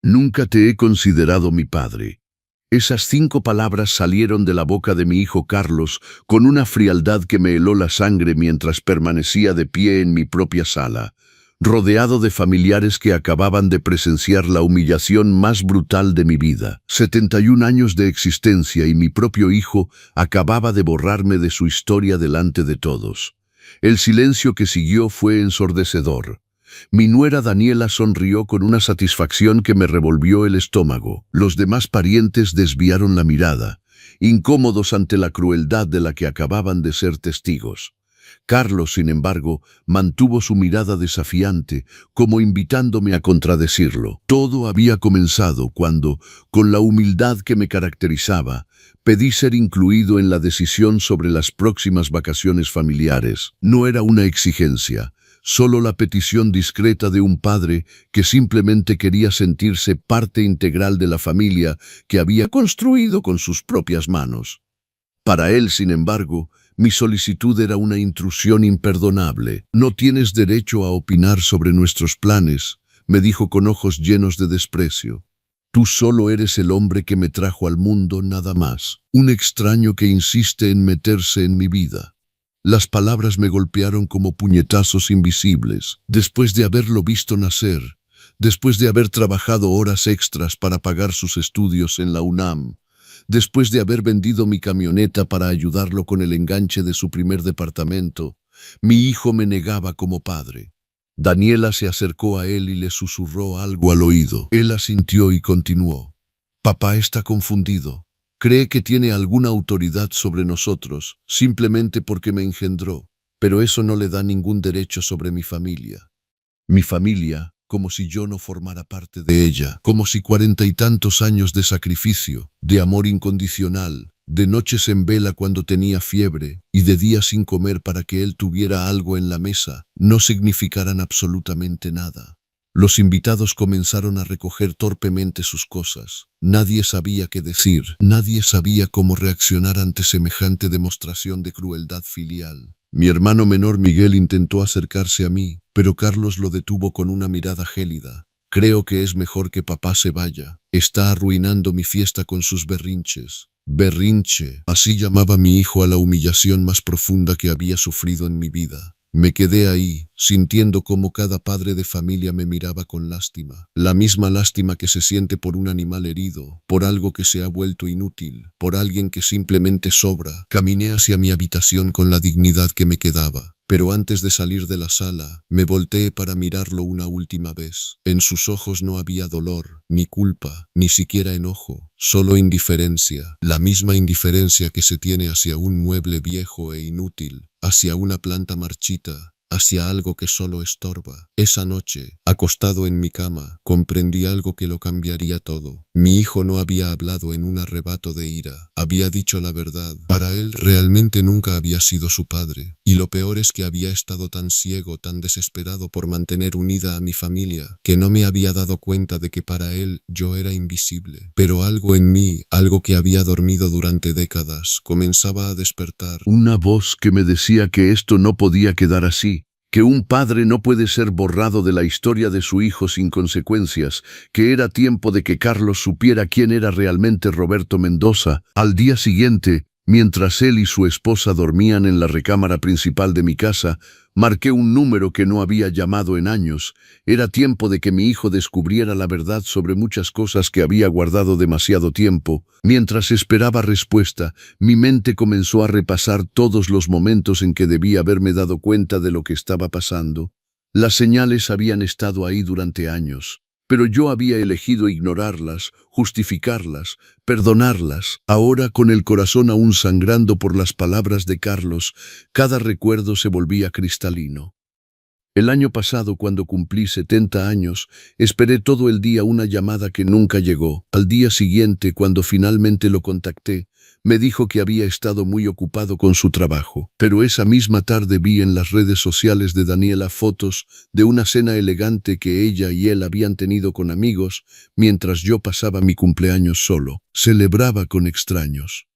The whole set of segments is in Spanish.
Nunca te he considerado mi padre. Esas 5 palabras salieron de la boca de mi hijo Carlos con una frialdad que me heló la sangre mientras permanecía de pie en mi propia sala, rodeado de familiares que acababan de presenciar la humillación más brutal de mi vida. 71 años de existencia y mi propio hijo acababa de borrarme de su historia delante de todos. El silencio que siguió fue ensordecedor. Mi nuera Daniela sonrió con una satisfacción que me revolvió el estómago. Los demás parientes desviaron la mirada, incómodos ante la crueldad de la que acababan de ser testigos. Carlos, sin embargo, mantuvo su mirada desafiante, como invitándome a contradecirlo. Todo había comenzado cuando, con la humildad que me caracterizaba, pedí ser incluido en la decisión sobre las próximas vacaciones familiares. No era una exigencia, solo la petición discreta de un padre que simplemente quería sentirse parte integral de la familia que había construido con sus propias manos. Para él, sin embargo, mi solicitud era una intrusión imperdonable. No tienes derecho a opinar sobre nuestros planes, me dijo con ojos llenos de desprecio. Tú solo eres el hombre que me trajo al mundo, nada más. Un extraño que insiste en meterse en mi vida. Las palabras me golpearon como puñetazos invisibles. Después de haberlo visto nacer, después de haber trabajado horas extras para pagar sus estudios en la UNAM, después de haber vendido mi camioneta para ayudarlo con el enganche de su primer departamento, mi hijo me negaba como padre. Daniela se acercó a él y le susurró algo al oído. Él asintió y continuó. Papá está confundido. Cree que tiene alguna autoridad sobre nosotros, simplemente porque me engendró, pero eso no le da ningún derecho sobre mi familia. Mi familia, como si yo no formara parte de ella, como si 40 y tantos años de sacrificio, de amor incondicional, de noches en vela cuando tenía fiebre y de días sin comer para que él tuviera algo en la mesa, no significaran absolutamente nada. Los invitados comenzaron a recoger torpemente sus cosas. Nadie sabía qué decir, nadie sabía cómo reaccionar ante semejante demostración de crueldad filial. Mi hermano menor Miguel intentó acercarse a mí, pero Carlos lo detuvo con una mirada gélida. Creo que es mejor que papá se vaya. Está arruinando mi fiesta con sus berrinches. Berrinche, así llamaba mi hijo a la humillación más profunda que había sufrido en mi vida. Me quedé ahí, sintiendo cómo cada padre de familia me miraba con lástima. La misma lástima que se siente por un animal herido, por algo que se ha vuelto inútil, por alguien que simplemente sobra. Caminé hacia mi habitación con la dignidad que me quedaba. Pero antes de salir de la sala, me volteé para mirarlo una última vez. En sus ojos no había dolor, ni culpa, ni siquiera enojo, solo indiferencia. La misma indiferencia que se tiene hacia un mueble viejo e inútil, hacia una planta marchita, hacia algo que solo estorba. Esa noche, acostado en mi cama, comprendí algo que lo cambiaría todo. Mi hijo no había hablado en un arrebato de ira, había dicho la verdad. Para él realmente nunca había sido su padre, y lo peor es que había estado tan ciego, tan desesperado por mantener unida a mi familia, que no me había dado cuenta de que para él yo era invisible. Pero algo en mí, algo que había dormido durante décadas, comenzaba a despertar. Una voz que me decía que esto no podía quedar así, que un padre no puede ser borrado de la historia de su hijo sin consecuencias, que era tiempo de que Carlos supiera quién era realmente Roberto Mendoza. Al día siguiente, mientras él y su esposa dormían en la recámara principal de mi casa, marqué un número que no había llamado en años. Era tiempo de que mi hijo descubriera la verdad sobre muchas cosas que había guardado demasiado tiempo. Mientras esperaba respuesta, mi mente comenzó a repasar todos los momentos en que debía haberme dado cuenta de lo que estaba pasando. Las señales habían estado ahí durante años, pero yo había elegido ignorarlas, justificarlas, perdonarlas. Ahora, con el corazón aún sangrando por las palabras de Carlos, cada recuerdo se volvía cristalino. El año pasado, cuando cumplí 70 años, esperé todo el día una llamada que nunca llegó. Al día siguiente, cuando finalmente lo contacté, me dijo que había estado muy ocupado con su trabajo. Pero esa misma tarde vi en las redes sociales de Daniela fotos de una cena elegante que ella y él habían tenido con amigos mientras yo pasaba mi cumpleaños solo. Celebraba con extraños.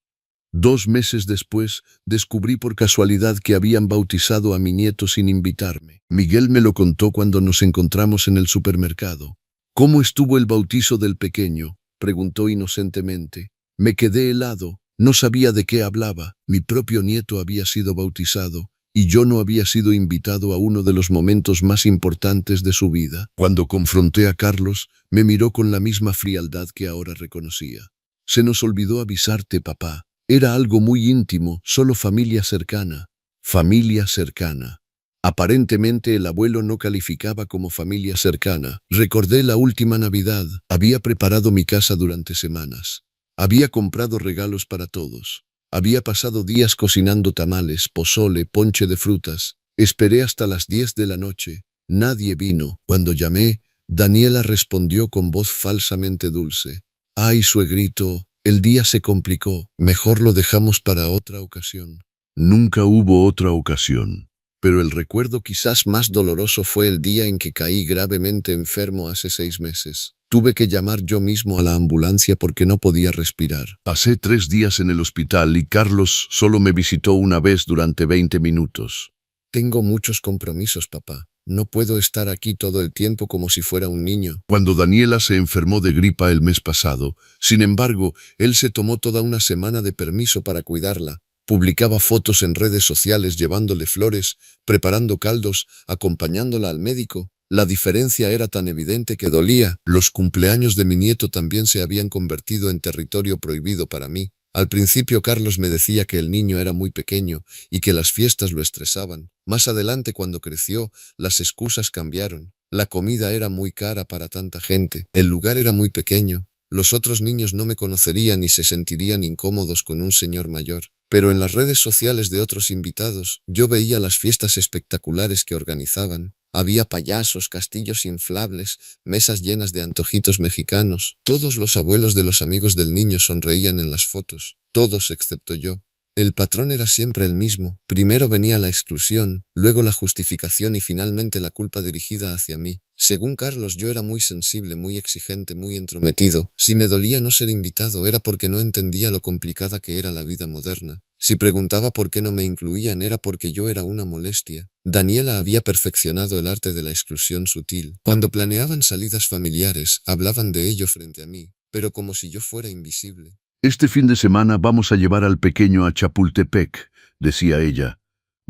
2 meses después, descubrí por casualidad que habían bautizado a mi nieto sin invitarme. Miguel me lo contó cuando nos encontramos en el supermercado. ¿Cómo estuvo el bautizo del pequeño?, preguntó inocentemente. Me quedé helado. No sabía de qué hablaba. Mi propio nieto había sido bautizado, y yo no había sido invitado a uno de los momentos más importantes de su vida. Cuando confronté a Carlos, me miró con la misma frialdad que ahora reconocía. Se nos olvidó avisarte, papá. Era algo muy íntimo, solo familia cercana. Familia cercana. Aparentemente el abuelo no calificaba como familia cercana. Recordé la última Navidad. Había preparado mi casa durante semanas. Había comprado regalos para todos. Había pasado días cocinando tamales, pozole, ponche de frutas. Esperé hasta las 10 de la noche. Nadie vino. Cuando llamé, Daniela respondió con voz falsamente dulce. Ay, suegrito, el día se complicó. Mejor lo dejamos para otra ocasión. Nunca hubo otra ocasión. Pero el recuerdo quizás más doloroso fue el día en que caí gravemente enfermo hace 6 meses. Tuve que llamar yo mismo a la ambulancia porque no podía respirar. Pasé 3 días en el hospital y Carlos solo me visitó una vez durante 20 minutos. Tengo muchos compromisos, papá. No puedo estar aquí todo el tiempo como si fuera un niño. Cuando Daniela se enfermó de gripa el mes pasado, sin embargo, él se tomó toda una semana de permiso para cuidarla. Publicaba fotos en redes sociales llevándole flores, preparando caldos, acompañándola al médico. La diferencia era tan evidente que dolía. Los cumpleaños de mi nieto también se habían convertido en territorio prohibido para mí. Al principio Carlos me decía que el niño era muy pequeño y que las fiestas lo estresaban. Más adelante, cuando creció, las excusas cambiaron. La comida era muy cara para tanta gente. El lugar era muy pequeño. Los otros niños no me conocerían y se sentirían incómodos con un señor mayor. Pero en las redes sociales de otros invitados, yo veía las fiestas espectaculares que organizaban. Había payasos, castillos inflables, mesas llenas de antojitos mexicanos. Todos los abuelos de los amigos del niño sonreían en las fotos, todos excepto yo. El patrón era siempre el mismo. Primero venía la exclusión, luego la justificación y finalmente la culpa dirigida hacia mí. Según Carlos, yo era muy sensible, muy exigente, muy entrometido. Si me dolía no ser invitado era porque no entendía lo complicada que era la vida moderna. Si preguntaba por qué no me incluían era porque yo era una molestia. Daniela había perfeccionado el arte de la exclusión sutil. Cuando planeaban salidas familiares, hablaban de ello frente a mí, pero como si yo fuera invisible. Este fin de semana vamos a llevar al pequeño a Chapultepec, decía ella.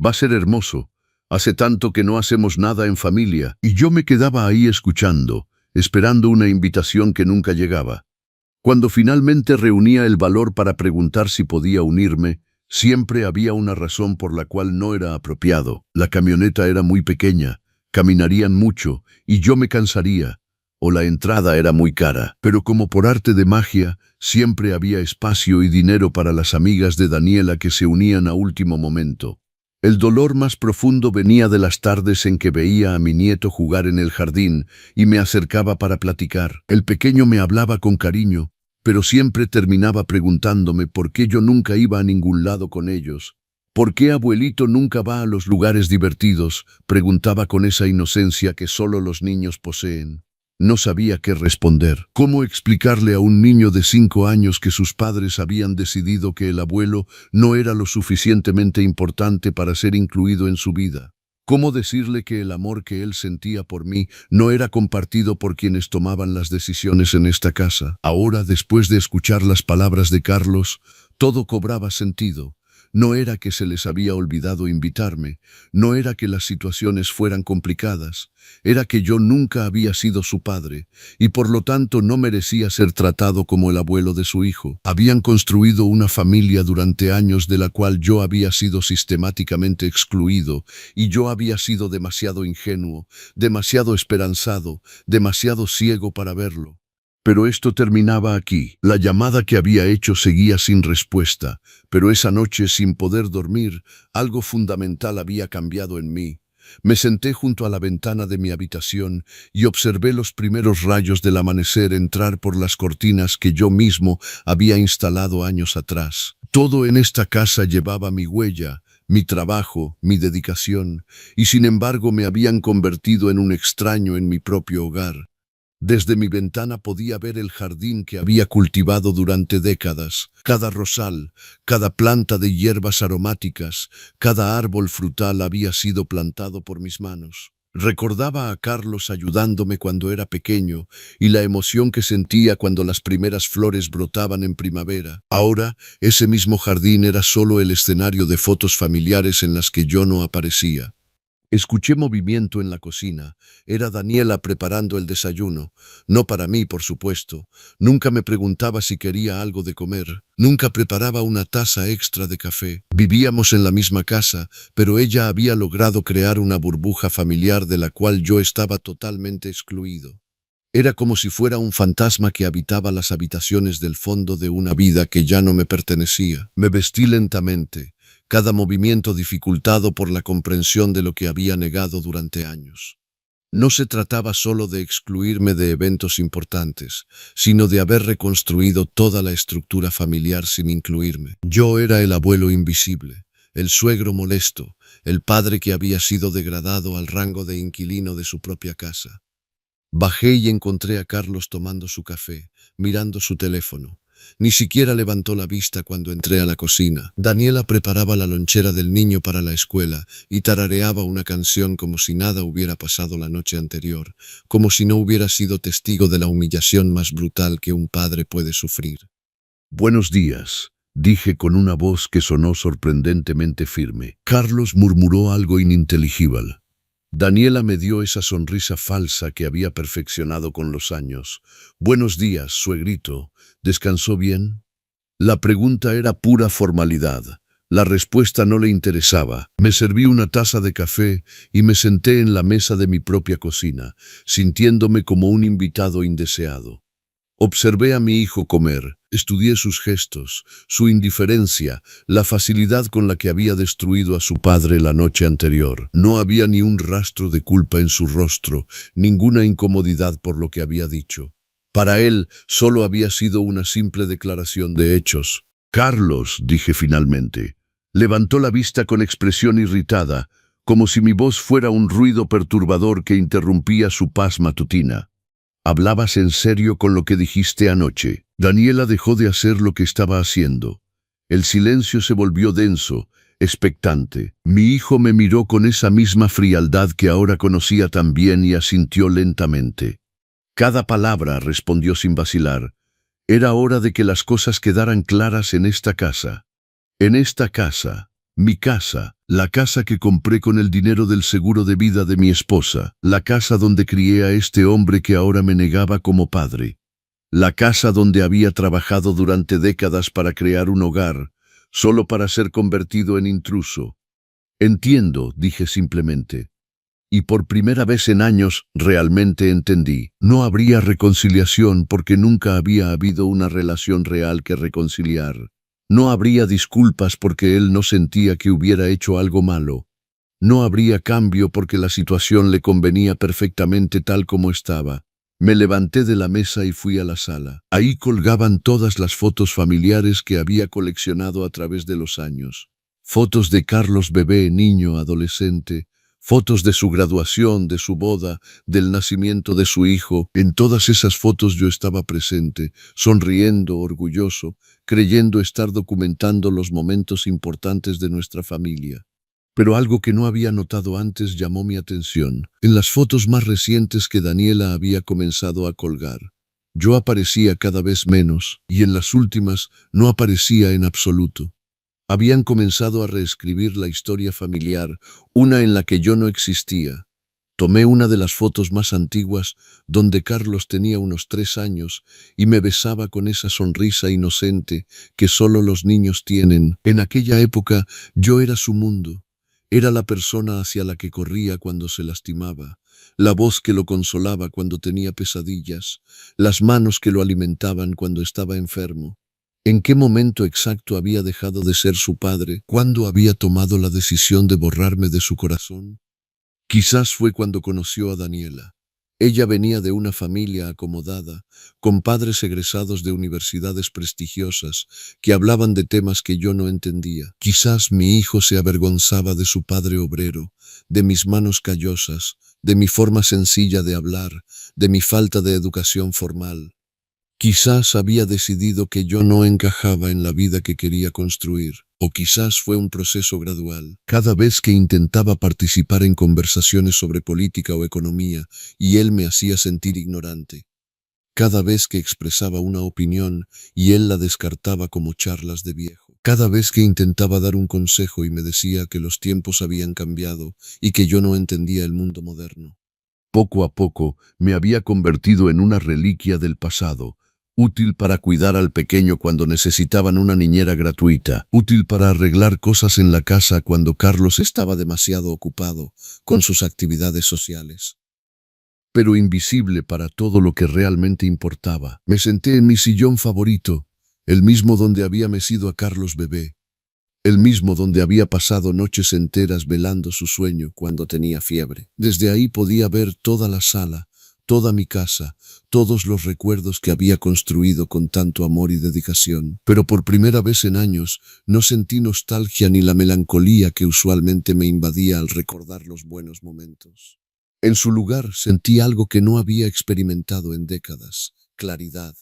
Va a ser hermoso. Hace tanto que no hacemos nada en familia, y yo me quedaba ahí escuchando, esperando una invitación que nunca llegaba. Cuando finalmente reunía el valor para preguntar si podía unirme, siempre había una razón por la cual no era apropiado. La camioneta era muy pequeña, caminarían mucho, y yo me cansaría. O la entrada era muy cara, pero como por arte de magia, siempre había espacio y dinero para las amigas de Daniela que se unían a último momento. El dolor más profundo venía de las tardes en que veía a mi nieto jugar en el jardín y me acercaba para platicar. El pequeño me hablaba con cariño, pero siempre terminaba preguntándome por qué yo nunca iba a ningún lado con ellos. ¿Por qué abuelito nunca va a los lugares divertidos?, preguntaba con esa inocencia que solo los niños poseen. No sabía qué responder. ¿Cómo explicarle a un niño de 5 años que sus padres habían decidido que el abuelo no era lo suficientemente importante para ser incluido en su vida? ¿Cómo decirle que el amor que él sentía por mí no era compartido por quienes tomaban las decisiones en esta casa? Ahora, después de escuchar las palabras de Carlos, todo cobraba sentido. No era que se les había olvidado invitarme, no era que las situaciones fueran complicadas, era que yo nunca había sido su padre, y por lo tanto no merecía ser tratado como el abuelo de su hijo. Habían construido una familia durante años de la cual yo había sido sistemáticamente excluido, y yo había sido demasiado ingenuo, demasiado esperanzado, demasiado ciego para verlo. Pero esto terminaba aquí. La llamada que había hecho seguía sin respuesta, pero esa noche, sin poder dormir, algo fundamental había cambiado en mí. Me senté junto a la ventana de mi habitación y observé los primeros rayos del amanecer entrar por las cortinas que yo mismo había instalado años atrás. Todo en esta casa llevaba mi huella, mi trabajo, mi dedicación, y sin embargo me habían convertido en un extraño en mi propio hogar. Desde mi ventana podía ver el jardín que había cultivado durante décadas, cada rosal, cada planta de hierbas aromáticas, cada árbol frutal había sido plantado por mis manos. Recordaba a Carlos ayudándome cuando era pequeño y la emoción que sentía cuando las primeras flores brotaban en primavera. Ahora, ese mismo jardín era solo el escenario de fotos familiares en las que yo no aparecía. Escuché movimiento en la cocina. Era Daniela preparando el desayuno. No para mí, por supuesto. Nunca me preguntaba si quería algo de comer. Nunca preparaba una taza extra de café. Vivíamos en la misma casa, pero ella había logrado crear una burbuja familiar de la cual yo estaba totalmente excluido. Era como si fuera un fantasma que habitaba las habitaciones del fondo de una vida que ya no me pertenecía. Me vestí lentamente, cada movimiento dificultado por la comprensión de lo que había negado durante años. No se trataba solo de excluirme de eventos importantes, sino de haber reconstruido toda la estructura familiar sin incluirme. Yo era el abuelo invisible, el suegro molesto, el padre que había sido degradado al rango de inquilino de su propia casa. Bajé y encontré a Carlos tomando su café, mirando su teléfono. Ni siquiera levantó la vista cuando entré a la cocina. Daniela preparaba la lonchera del niño para la escuela y tarareaba una canción como si nada hubiera pasado la noche anterior, como si no hubiera sido testigo de la humillación más brutal que un padre puede sufrir. «Buenos días», dije con una voz que sonó sorprendentemente firme. Carlos murmuró algo ininteligible. Daniela me dio esa sonrisa falsa que había perfeccionado con los años. «Buenos días, suegrito. ¿Descansó bien?» La pregunta era pura formalidad. La respuesta no le interesaba. Me serví una taza de café y me senté en la mesa de mi propia cocina, sintiéndome como un invitado indeseado. Observé a mi hijo comer, estudié sus gestos, su indiferencia, la facilidad con la que había destruido a su padre la noche anterior. No había ni un rastro de culpa en su rostro, ninguna incomodidad por lo que había dicho. Para él, solo había sido una simple declaración de hechos. «Carlos», dije finalmente. Levantó la vista con expresión irritada, como si mi voz fuera un ruido perturbador que interrumpía su paz matutina. «¿Hablabas en serio con lo que dijiste anoche?» Daniela dejó de hacer lo que estaba haciendo. El silencio se volvió denso, expectante. Mi hijo me miró con esa misma frialdad que ahora conocía tan bien y asintió lentamente. «Cada palabra», respondió sin vacilar. «Era hora de que las cosas quedaran claras en esta casa. En esta casa. Mi casa, la casa que compré con el dinero del seguro de vida de mi esposa, la casa donde crié a este hombre que ahora me negaba como padre, la casa donde había trabajado durante décadas para crear un hogar, solo para ser convertido en intruso». «Entiendo», dije simplemente. Y por primera vez en años realmente entendí. No habría reconciliación porque nunca había habido una relación real que reconciliar. No habría disculpas porque él no sentía que hubiera hecho algo malo. No habría cambio porque la situación le convenía perfectamente tal como estaba. Me levanté de la mesa y fui a la sala. Ahí colgaban todas las fotos familiares que había coleccionado a través de los años. Fotos de Carlos bebé, niño, adolescente. Fotos de su graduación, de su boda, del nacimiento de su hijo. En todas esas fotos yo estaba presente, sonriendo, orgulloso, creyendo estar documentando los momentos importantes de nuestra familia. Pero algo que no había notado antes llamó mi atención. En las fotos más recientes que Daniela había comenzado a colgar, yo aparecía cada vez menos, y en las últimas no aparecía en absoluto. Habían comenzado a reescribir la historia familiar, una en la que yo no existía. Tomé una de las fotos más antiguas, donde Carlos tenía unos 3 años, y me besaba con esa sonrisa inocente que solo los niños tienen. En aquella época yo era su mundo. Era la persona hacia la que corría cuando se lastimaba, la voz que lo consolaba cuando tenía pesadillas, las manos que lo alimentaban cuando estaba enfermo. ¿En qué momento exacto había dejado de ser su padre? ¿Cuándo había tomado la decisión de borrarme de su corazón? Quizás fue cuando conoció a Daniela. Ella venía de una familia acomodada, con padres egresados de universidades prestigiosas, que hablaban de temas que yo no entendía. Quizás mi hijo se avergonzaba de su padre obrero, de mis manos callosas, de mi forma sencilla de hablar, de mi falta de educación formal. Quizás había decidido que yo no encajaba en la vida que quería construir, o quizás fue un proceso gradual. Cada vez que intentaba participar en conversaciones sobre política o economía, y él me hacía sentir ignorante. Cada vez que expresaba una opinión, y él la descartaba como charlas de viejo. Cada vez que intentaba dar un consejo y me decía que los tiempos habían cambiado y que yo no entendía el mundo moderno. Poco a poco me había convertido en una reliquia del pasado, útil para cuidar al pequeño cuando necesitaban una niñera gratuita, útil para arreglar cosas en la casa cuando Carlos estaba demasiado ocupado con sus actividades sociales, pero invisible para todo lo que realmente importaba. Me senté en mi sillón favorito, el mismo donde había mecido a Carlos bebé, el mismo donde había pasado noches enteras velando su sueño cuando tenía fiebre. Desde ahí podía ver toda la sala, toda mi casa, todos los recuerdos que había construido con tanto amor y dedicación. Pero por primera vez en años no sentí nostalgia ni la melancolía que usualmente me invadía al recordar los buenos momentos. En su lugar sentí algo que no había experimentado en décadas: claridad.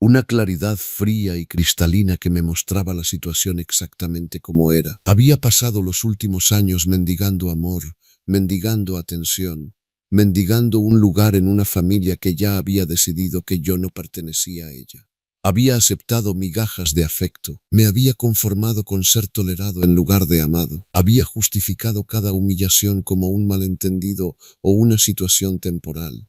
Una claridad fría y cristalina que me mostraba la situación exactamente como era. Había pasado los últimos años mendigando amor, mendigando atención, mendigando un lugar en una familia que ya había decidido que yo no pertenecía a ella. Había aceptado migajas de afecto, me había conformado con ser tolerado en lugar de amado, había justificado cada humillación como un malentendido o una situación temporal.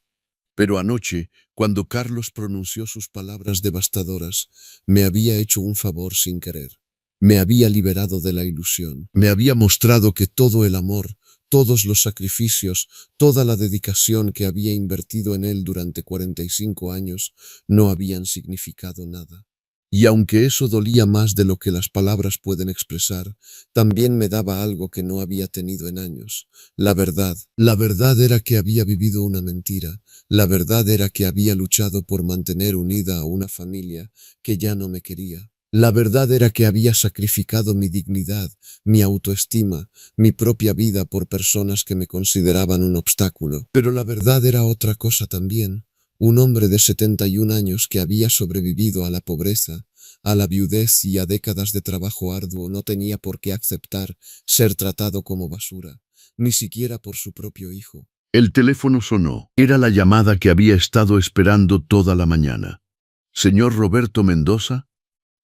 Pero anoche, cuando Carlos pronunció sus palabras devastadoras, me había hecho un favor sin querer. Me había liberado de la ilusión. Me había mostrado que todo el amor, todos los sacrificios, toda la dedicación que había invertido en él durante 45 años no habían significado nada. Y aunque eso dolía más de lo que las palabras pueden expresar, también me daba algo que no había tenido en años: la verdad. La verdad era que había vivido una mentira. La verdad era que había luchado por mantener unida a una familia que ya no me quería. La verdad era que había sacrificado mi dignidad, mi autoestima, mi propia vida por personas que me consideraban un obstáculo. Pero la verdad era otra cosa también. Un hombre de 71 años que había sobrevivido a la pobreza, a la viudez y a décadas de trabajo arduo no tenía por qué aceptar ser tratado como basura, ni siquiera por su propio hijo. El teléfono sonó. Era la llamada que había estado esperando toda la mañana. ¿Señor Roberto Mendoza?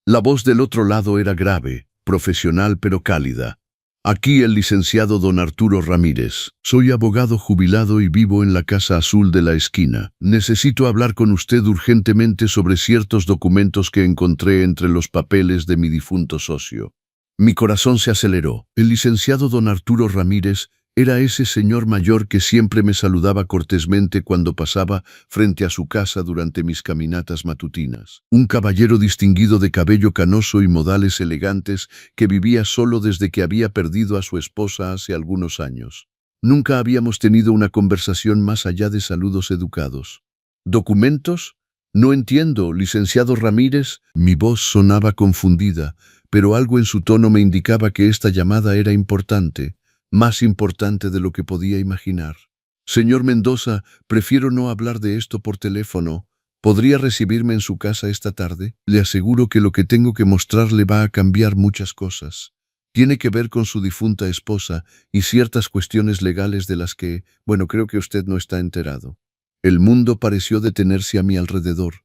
La voz del otro lado era grave, profesional pero cálida. Aquí el licenciado don Arturo Ramírez. Soy abogado jubilado y vivo en la Casa Azul de la esquina. Necesito hablar con usted urgentemente sobre ciertos documentos que encontré entre los papeles de mi difunto socio. Mi corazón se aceleró. El licenciado don Arturo Ramírez era ese señor mayor que siempre me saludaba cortésmente cuando pasaba frente a su casa durante mis caminatas matutinas. Un caballero distinguido de cabello canoso y modales elegantes que vivía solo desde que había perdido a su esposa hace algunos años. Nunca habíamos tenido una conversación más allá de saludos educados. ¿Documentos? No entiendo, licenciado Ramírez. Mi voz sonaba confundida, pero algo en su tono me indicaba que esta llamada era importante. Más importante de lo que podía imaginar. Señor Mendoza, prefiero no hablar de esto por teléfono. ¿Podría recibirme en su casa esta tarde? Le aseguro que lo que tengo que mostrarle va a cambiar muchas cosas. Tiene que ver con su difunta esposa y ciertas cuestiones legales de las que, bueno, creo que usted no está enterado. El mundo pareció detenerse a mi alrededor.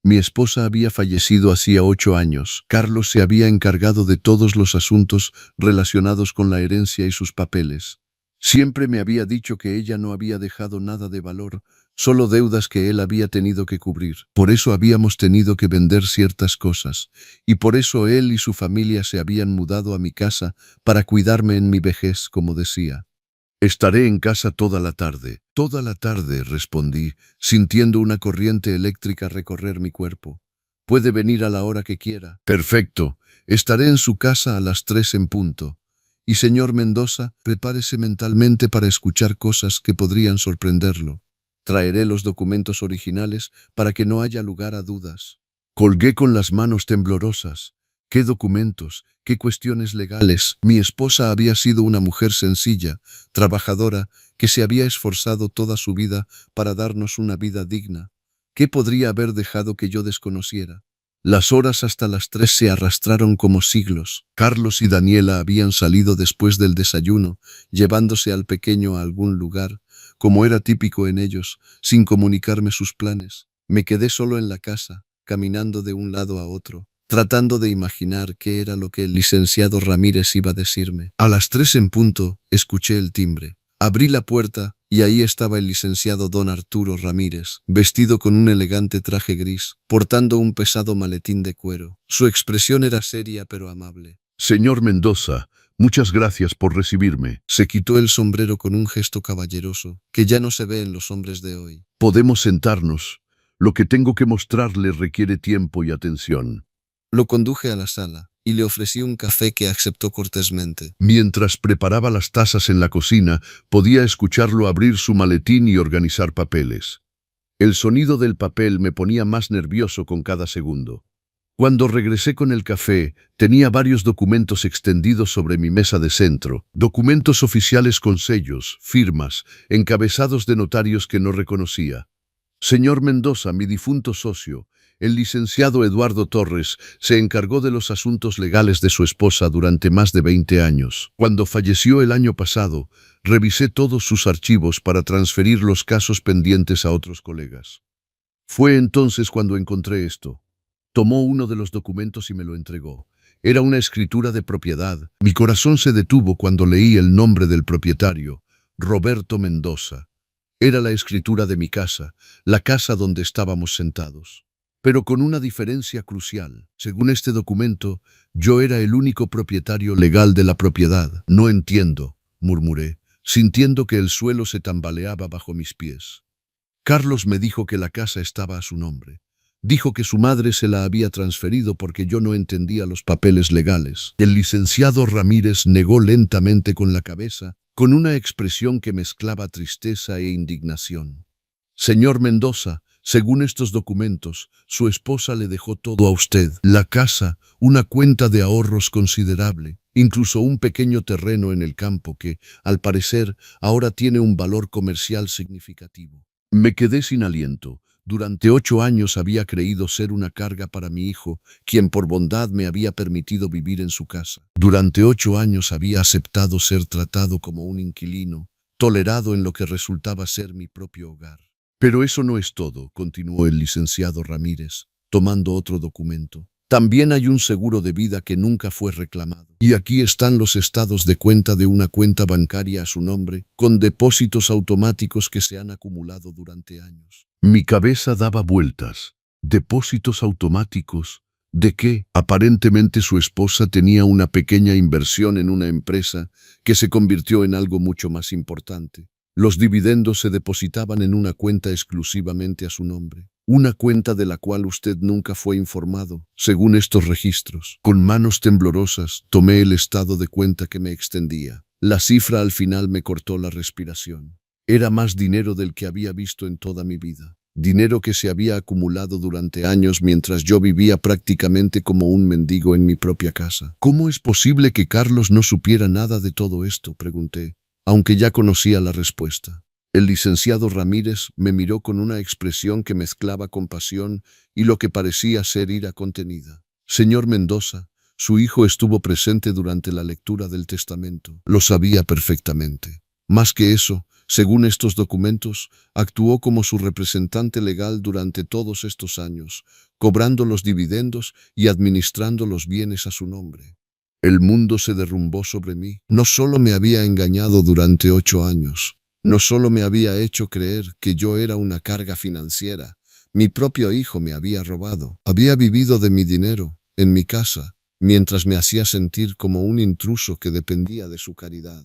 Mi esposa había fallecido hacía 8 años. Carlos se había encargado de todos los asuntos relacionados con la herencia y sus papeles. Siempre me había dicho que ella no había dejado nada de valor, solo deudas que él había tenido que cubrir. Por eso habíamos tenido que vender ciertas cosas, y por eso él y su familia se habían mudado a mi casa para cuidarme en mi vejez, como decía. Estaré en casa toda la tarde. Toda la tarde, respondí, sintiendo una corriente eléctrica recorrer mi cuerpo. Puede venir a la hora que quiera. Perfecto. Estaré en su casa a las 3 en punto. Y señor Mendoza, prepárese mentalmente para escuchar cosas que podrían sorprenderlo. Traeré los documentos originales para que no haya lugar a dudas. Colgué con las manos temblorosas. ¿Qué documentos? ¿Qué cuestiones legales? Mi esposa había sido una mujer sencilla, trabajadora, que se había esforzado toda su vida para darnos una vida digna. ¿Qué podría haber dejado que yo desconociera? Las horas hasta las 3 se arrastraron como siglos. Carlos y Daniela habían salido después del desayuno, llevándose al pequeño a algún lugar, como era típico en ellos, sin comunicarme sus planes. Me quedé solo en la casa, caminando de un lado a otro, tratando de imaginar qué era lo que el licenciado Ramírez iba a decirme. A las 3 en punto, escuché el timbre. Abrí la puerta y ahí estaba el licenciado don Arturo Ramírez, vestido con un elegante traje gris, portando un pesado maletín de cuero. Su expresión era seria pero amable. Señor Mendoza, muchas gracias por recibirme. Se quitó el sombrero con un gesto caballeroso, que ya no se ve en los hombres de hoy. Podemos sentarnos. Lo que tengo que mostrarle requiere tiempo y atención. Lo conduje a la sala y le ofrecí un café que aceptó cortésmente. Mientras preparaba las tazas en la cocina, podía escucharlo abrir su maletín y organizar papeles. El sonido del papel me ponía más nervioso con cada segundo. Cuando regresé con el café, tenía varios documentos extendidos sobre mi mesa de centro, documentos oficiales con sellos, firmas, encabezados de notarios que no reconocía. Señor Mendoza, mi difunto socio, el licenciado Eduardo Torres, se encargó de los asuntos legales de su esposa durante más de 20 años. Cuando falleció el año pasado, revisé todos sus archivos para transferir los casos pendientes a otros colegas. Fue entonces cuando encontré esto. Tomó uno de los documentos y me lo entregó. Era una escritura de propiedad. Mi corazón se detuvo cuando leí el nombre del propietario, Roberto Mendoza. Era la escritura de mi casa, la casa donde estábamos sentados. Pero con una diferencia crucial. Según este documento, yo era el único propietario legal de la propiedad. No entiendo, murmuré, sintiendo que el suelo se tambaleaba bajo mis pies. Carlos me dijo que la casa estaba a su nombre. Dijo que su madre se la había transferido porque yo no entendía los papeles legales. El licenciado Ramírez negó lentamente con la cabeza, con una expresión que mezclaba tristeza e indignación. Señor Mendoza, según estos documentos, su esposa le dejó todo a usted. La casa, una cuenta de ahorros considerable, incluso un pequeño terreno en el campo que, al parecer, ahora tiene un valor comercial significativo. Me quedé sin aliento. Durante 8 años había creído ser una carga para mi hijo, quien por bondad me había permitido vivir en su casa. Durante 8 años había aceptado ser tratado como un inquilino, tolerado en lo que resultaba ser mi propio hogar. Pero eso no es todo, continuó el licenciado Ramírez, tomando otro documento. También hay un seguro de vida que nunca fue reclamado. Y aquí están los estados de cuenta de una cuenta bancaria a su nombre, con depósitos automáticos que se han acumulado durante años. Mi cabeza daba vueltas. ¿Depósitos automáticos? ¿De qué? Aparentemente su esposa tenía una pequeña inversión en una empresa que se convirtió en algo mucho más importante. Los dividendos se depositaban en una cuenta exclusivamente a su nombre. Una cuenta de la cual usted nunca fue informado, según estos registros. Con manos temblorosas, tomé el estado de cuenta que me extendía. La cifra al final me cortó la respiración. Era más dinero del que había visto en toda mi vida. Dinero que se había acumulado durante años mientras yo vivía prácticamente como un mendigo en mi propia casa. ¿Cómo es posible que Carlos no supiera nada de todo esto?, pregunté, aunque ya conocía la respuesta. El licenciado Ramírez me miró con una expresión que mezclaba compasión y lo que parecía ser ira contenida. Señor Mendoza, su hijo estuvo presente durante la lectura del testamento. Lo sabía perfectamente. Más que eso, según estos documentos, actuó como su representante legal durante todos estos años, cobrando los dividendos y administrando los bienes a su nombre. El mundo se derrumbó sobre mí. No solo me había engañado durante 8 años, no solo me había hecho creer que yo era una carga financiera, mi propio hijo me había robado. Había vivido de mi dinero, en mi casa, mientras me hacía sentir como un intruso que dependía de su caridad.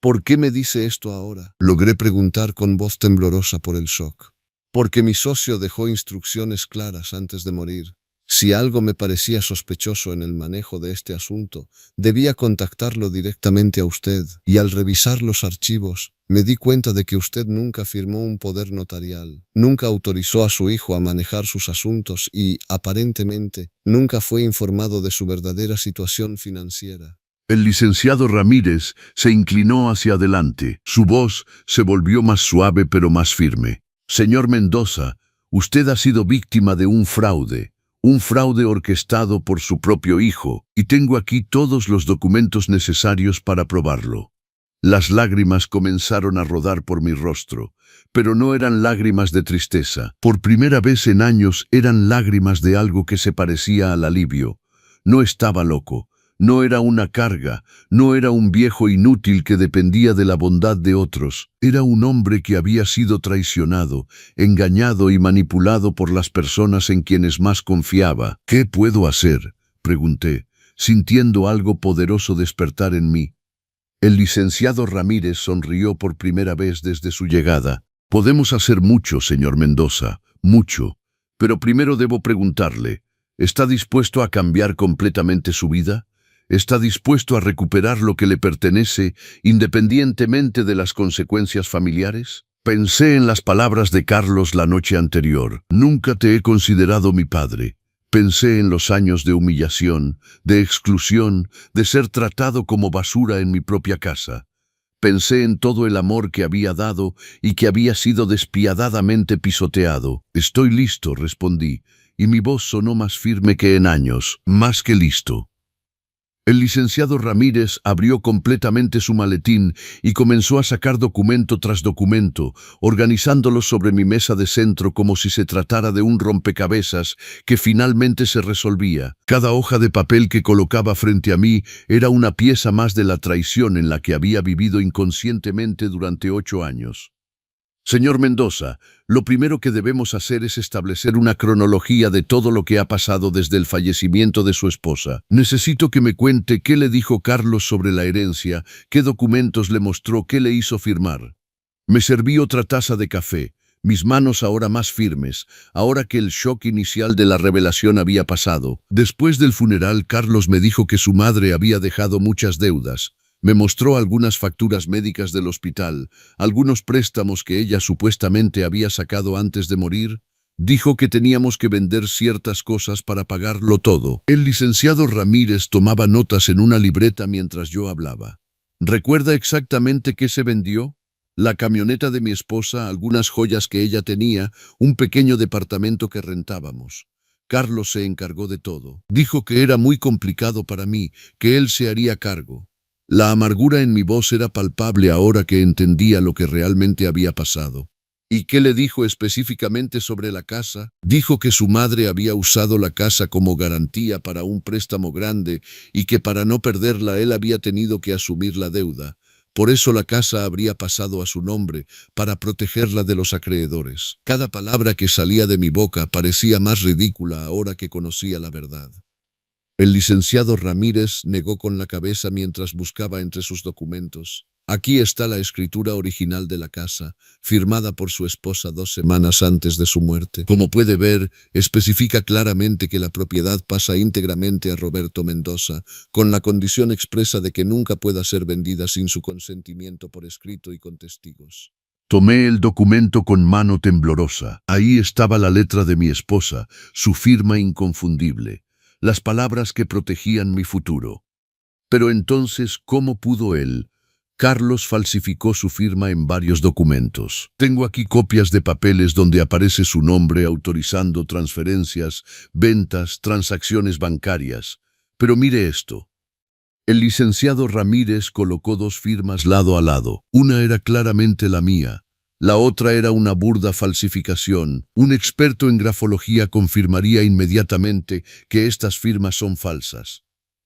¿Por qué me dice esto ahora?, logré preguntar con voz temblorosa por el shock. Porque mi socio dejó instrucciones claras antes de morir. Si algo me parecía sospechoso en el manejo de este asunto, debía contactarlo directamente a usted, y al revisar los archivos, me di cuenta de que usted nunca firmó un poder notarial, nunca autorizó a su hijo a manejar sus asuntos y, aparentemente, nunca fue informado de su verdadera situación financiera. El licenciado Ramírez se inclinó hacia adelante. Su voz se volvió más suave pero más firme. Señor Mendoza, Usted ha sido víctima de un fraude orquestado por su propio hijo, y tengo aquí todos los documentos necesarios para probarlo. Las lágrimas comenzaron a rodar por mi rostro, pero no eran lágrimas de tristeza. Por primera vez en años eran lágrimas de algo que se parecía al alivio. No estaba loco, no era una carga, no era un viejo inútil que dependía de la bondad de otros. Era un hombre que había sido traicionado, engañado y manipulado por las personas en quienes más confiaba. ¿Qué puedo hacer?, pregunté, sintiendo algo poderoso despertar en mí. El licenciado Ramírez sonrió por primera vez desde su llegada. Podemos hacer mucho, señor Mendoza, mucho. Pero primero debo preguntarle, ¿está dispuesto a cambiar completamente su vida? ¿Está dispuesto a recuperar lo que le pertenece, independientemente de las consecuencias familiares? Pensé en las palabras de Carlos la noche anterior. Nunca te he considerado mi padre. Pensé en los años de humillación, de exclusión, de ser tratado como basura en mi propia casa. Pensé en todo el amor que había dado y que había sido despiadadamente pisoteado. Estoy listo, respondí, y mi voz sonó más firme que en años, más que listo. El licenciado Ramírez abrió completamente su maletín y comenzó a sacar documento tras documento, organizándolos sobre mi mesa de centro como si se tratara de un rompecabezas que finalmente se resolvía. Cada hoja de papel que colocaba frente a mí era una pieza más de la traición en la que había vivido inconscientemente durante 8 años. Señor Mendoza, lo primero que debemos hacer es establecer una cronología de todo lo que ha pasado desde el fallecimiento de su esposa. Necesito que me cuente qué le dijo Carlos sobre la herencia, qué documentos le mostró, qué le hizo firmar. Me serví otra taza de café, mis manos ahora más firmes, ahora que el shock inicial de la revelación había pasado. Después del funeral, Carlos me dijo que su madre había dejado muchas deudas. Me mostró algunas facturas médicas del hospital, algunos préstamos que ella supuestamente había sacado antes de morir. Dijo que teníamos que vender ciertas cosas para pagarlo todo. El licenciado Ramírez tomaba notas en una libreta mientras yo hablaba. ¿Recuerda exactamente qué se vendió? La camioneta de mi esposa, algunas joyas que ella tenía, un pequeño departamento que rentábamos. Carlos se encargó de todo. Dijo que era muy complicado para mí, que él se haría cargo. La amargura en mi voz era palpable ahora que entendía lo que realmente había pasado. ¿Y qué le dijo específicamente sobre la casa? Dijo que su madre había usado la casa como garantía para un préstamo grande y que para no perderla él había tenido que asumir la deuda. Por eso la casa habría pasado a su nombre, para protegerla de los acreedores. Cada palabra que salía de mi boca parecía más ridícula ahora que conocía la verdad. El licenciado Ramírez negó con la cabeza mientras buscaba entre sus documentos. Aquí está la escritura original de la casa, firmada por su esposa 2 semanas antes de su muerte. Como puede ver, especifica claramente que la propiedad pasa íntegramente a Roberto Mendoza, con la condición expresa de que nunca pueda ser vendida sin su consentimiento por escrito y con testigos. Tomé el documento con mano temblorosa. Ahí estaba la letra de mi esposa, su firma inconfundible. Las palabras que protegían mi futuro. Pero entonces, ¿cómo pudo él? Carlos falsificó su firma en varios documentos. Tengo aquí copias de papeles donde aparece su nombre autorizando transferencias, ventas, transacciones bancarias. Pero mire esto. El licenciado Ramírez colocó 2 firmas lado a lado. Una era claramente la mía. La otra era una burda falsificación. Un experto en grafología confirmaría inmediatamente que estas firmas son falsas.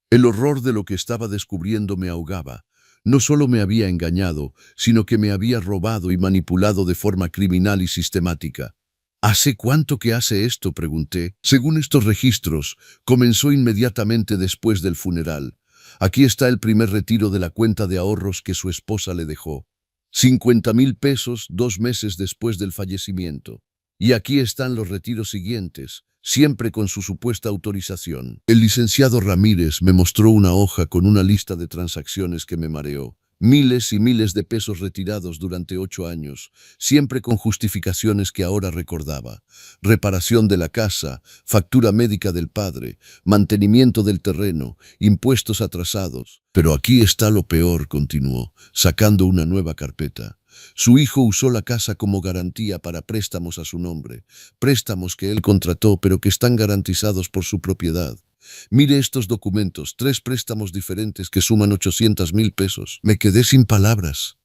El horror de lo que estaba descubriendo me ahogaba. No solo me había engañado, sino que me había robado y manipulado de forma criminal y sistemática. ¿Hace cuánto que hace esto?, pregunté. Según estos registros, comenzó inmediatamente después del funeral. Aquí está el primer retiro de la cuenta de ahorros que su esposa le dejó. 50,000 pesos 2 meses después del fallecimiento. Y aquí están los retiros siguientes, siempre con su supuesta autorización. El licenciado Ramírez me mostró una hoja con una lista de transacciones que me mareó. Miles y miles de pesos retirados durante 8 años, siempre con justificaciones que ahora recordaba. Reparación de la casa, factura médica del padre, mantenimiento del terreno, impuestos atrasados. Pero aquí está lo peor, continuó, sacando una nueva carpeta. Su hijo usó la casa como garantía para préstamos a su nombre, préstamos que él contrató pero que están garantizados por su propiedad. Mire estos documentos, 3 préstamos diferentes que suman 800,000 pesos. Me quedé sin palabras.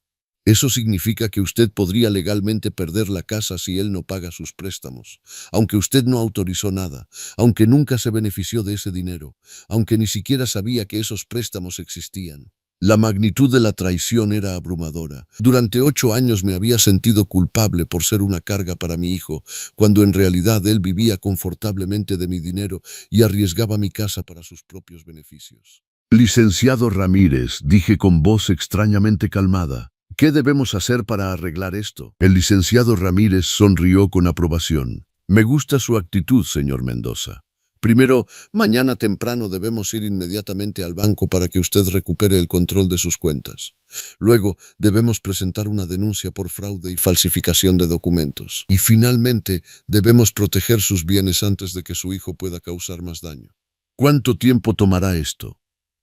Eso significa que usted podría legalmente perder la casa si él no paga sus préstamos, aunque usted no autorizó nada, aunque nunca se benefició de ese dinero, aunque ni siquiera sabía que esos préstamos existían. La magnitud de la traición era abrumadora. Durante 8 años me había sentido culpable por ser una carga para mi hijo, cuando en realidad él vivía confortablemente de mi dinero y arriesgaba mi casa para sus propios beneficios. Licenciado Ramírez, dije con voz extrañamente calmada. ¿Qué debemos hacer para arreglar esto? El licenciado Ramírez sonrió con aprobación. Me gusta su actitud, señor Mendoza. Primero, mañana temprano debemos ir inmediatamente al banco para que usted recupere el control de sus cuentas. Luego, debemos presentar una denuncia por fraude y falsificación de documentos. Y finalmente, debemos proteger sus bienes antes de que su hijo pueda causar más daño. ¿Cuánto tiempo tomará esto?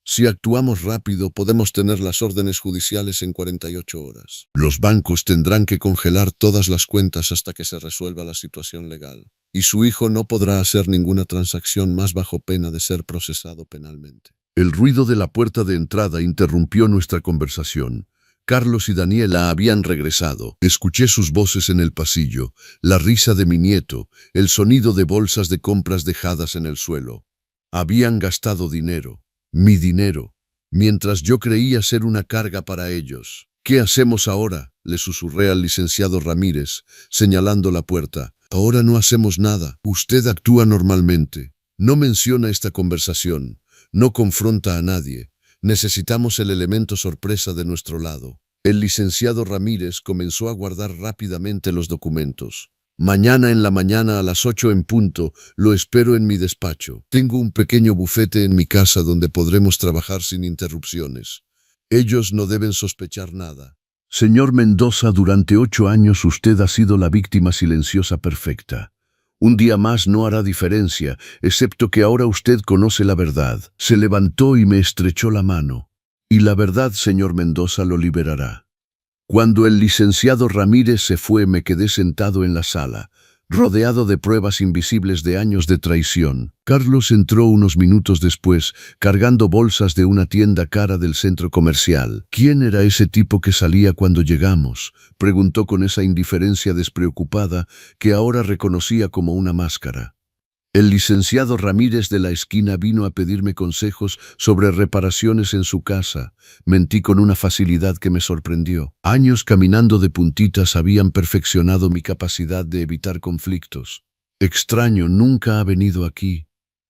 Si actuamos rápido, podemos tener las órdenes judiciales en 48 horas. Los bancos tendrán que Congelar todas las cuentas hasta que se resuelva la situación legal. Y su hijo no podrá hacer ninguna transacción más bajo pena de ser procesado penalmente. El ruido de la puerta de entrada interrumpió nuestra conversación. Carlos y Daniela habían regresado. Escuché sus voces en el pasillo, la risa de mi nieto, el sonido de bolsas de compras dejadas en el suelo. Habían gastado dinero. Mi dinero, mientras yo creía ser una carga para ellos. ¿Qué hacemos ahora?, le susurré al licenciado Ramírez, señalando la puerta. Ahora no hacemos nada. Usted actúa normalmente. No menciona esta conversación. No confronta a nadie. Necesitamos el elemento sorpresa de nuestro lado. El licenciado Ramírez comenzó a guardar rápidamente los documentos. Mañana en la mañana a las 8 en punto, lo espero en mi despacho. Tengo un pequeño bufete en mi casa donde podremos trabajar sin interrupciones. Ellos no deben sospechar nada. Señor Mendoza, durante 8 años usted ha sido la víctima silenciosa perfecta. Un día más no hará diferencia, excepto que ahora usted conoce la verdad. Se levantó y me estrechó la mano. Y la verdad, señor Mendoza, lo liberará. Cuando el licenciado Ramírez se fue, me quedé sentado en la sala, rodeado de pruebas invisibles de años de traición. Carlos entró unos minutos después, cargando bolsas de una tienda cara del centro comercial. ¿Quién era ese tipo que salía cuando llegamos?, preguntó con esa indiferencia despreocupada que ahora reconocía como una máscara. El licenciado Ramírez de la esquina vino a pedirme consejos sobre reparaciones en su casa. Mentí con una facilidad que me sorprendió. Años caminando de puntitas habían perfeccionado mi capacidad de evitar conflictos. Extraño, nunca ha venido aquí.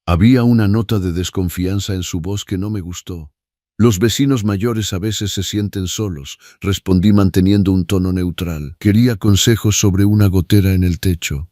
Había una nota de desconfianza en su voz que no me gustó. Los vecinos mayores a veces se sienten solos, respondí manteniendo un tono neutral. Quería consejos sobre una gotera en el techo.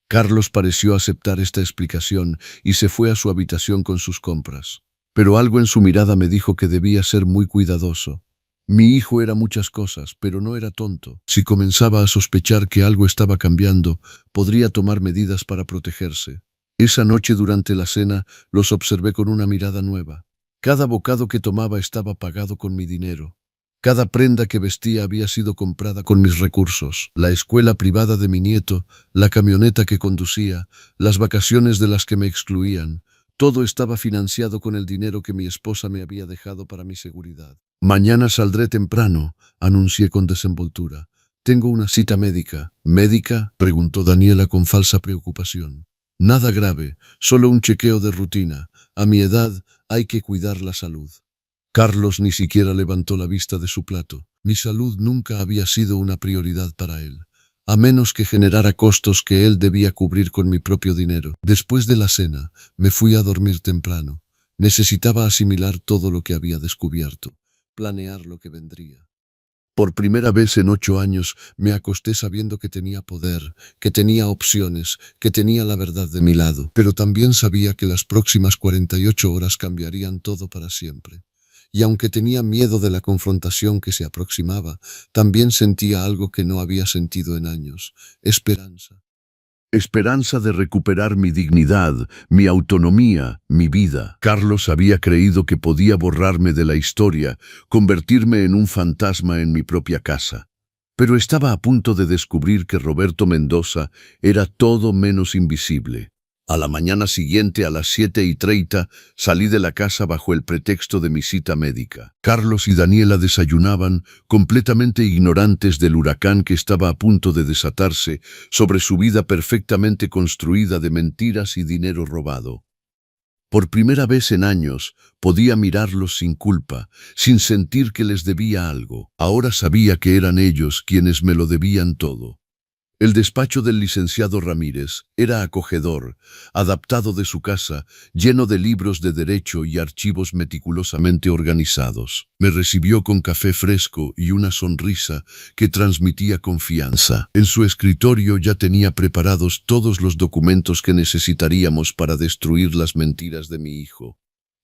Carlos pareció aceptar esta explicación y se fue a su habitación con sus compras. Pero algo en su mirada me dijo que debía ser muy cuidadoso. Mi hijo era muchas cosas, pero no era tonto. Si comenzaba a sospechar que algo estaba cambiando, podría tomar medidas para protegerse. Esa noche durante la cena los observé con una mirada nueva. Cada bocado que tomaba estaba pagado con mi dinero. Cada prenda que vestía había sido comprada con mis recursos. La escuela privada de mi nieto, la camioneta que conducía, las vacaciones de las que me excluían, todo estaba financiado con el dinero que mi esposa me había dejado para mi seguridad. Mañana saldré temprano, anuncié con desenvoltura. Tengo una cita médica. ¿Médica?, preguntó Daniela con falsa preocupación. Nada grave, solo un chequeo de rutina. A mi edad hay que cuidar la salud. Carlos ni siquiera levantó la vista de su plato. Mi salud nunca había sido una prioridad para él, a menos que generara costos que él debía cubrir con mi propio dinero. Después de la cena, me fui a dormir temprano. Necesitaba asimilar todo lo que había descubierto, planear lo que vendría. Por primera vez en 8 años me acosté sabiendo que tenía poder, que tenía opciones, que tenía la verdad de mi lado. Pero también sabía que las próximas 48 horas cambiarían todo para siempre. Y aunque tenía miedo de la confrontación que se aproximaba, también sentía algo que no había sentido en años: esperanza. Esperanza de recuperar mi dignidad, mi autonomía, mi vida. Carlos había creído que podía borrarme de la historia, convertirme en un fantasma en mi propia casa. Pero estaba a punto de descubrir que Roberto Mendoza era todo menos invisible. A la mañana siguiente, a las 7:30, salí de la casa bajo el pretexto de mi cita médica. Carlos y Daniela desayunaban, completamente ignorantes del huracán que estaba a punto de desatarse sobre su vida perfectamente construida de mentiras y dinero robado. Por primera vez en años, podía mirarlos sin culpa, sin sentir que les debía algo. Ahora sabía que eran ellos quienes me lo debían todo. El despacho del licenciado Ramírez era acogedor, adaptado de su casa, lleno de libros de derecho y archivos meticulosamente organizados. Me recibió con café fresco y una sonrisa que transmitía confianza. En su escritorio ya tenía preparados todos los documentos que necesitaríamos para destruir las mentiras de mi hijo.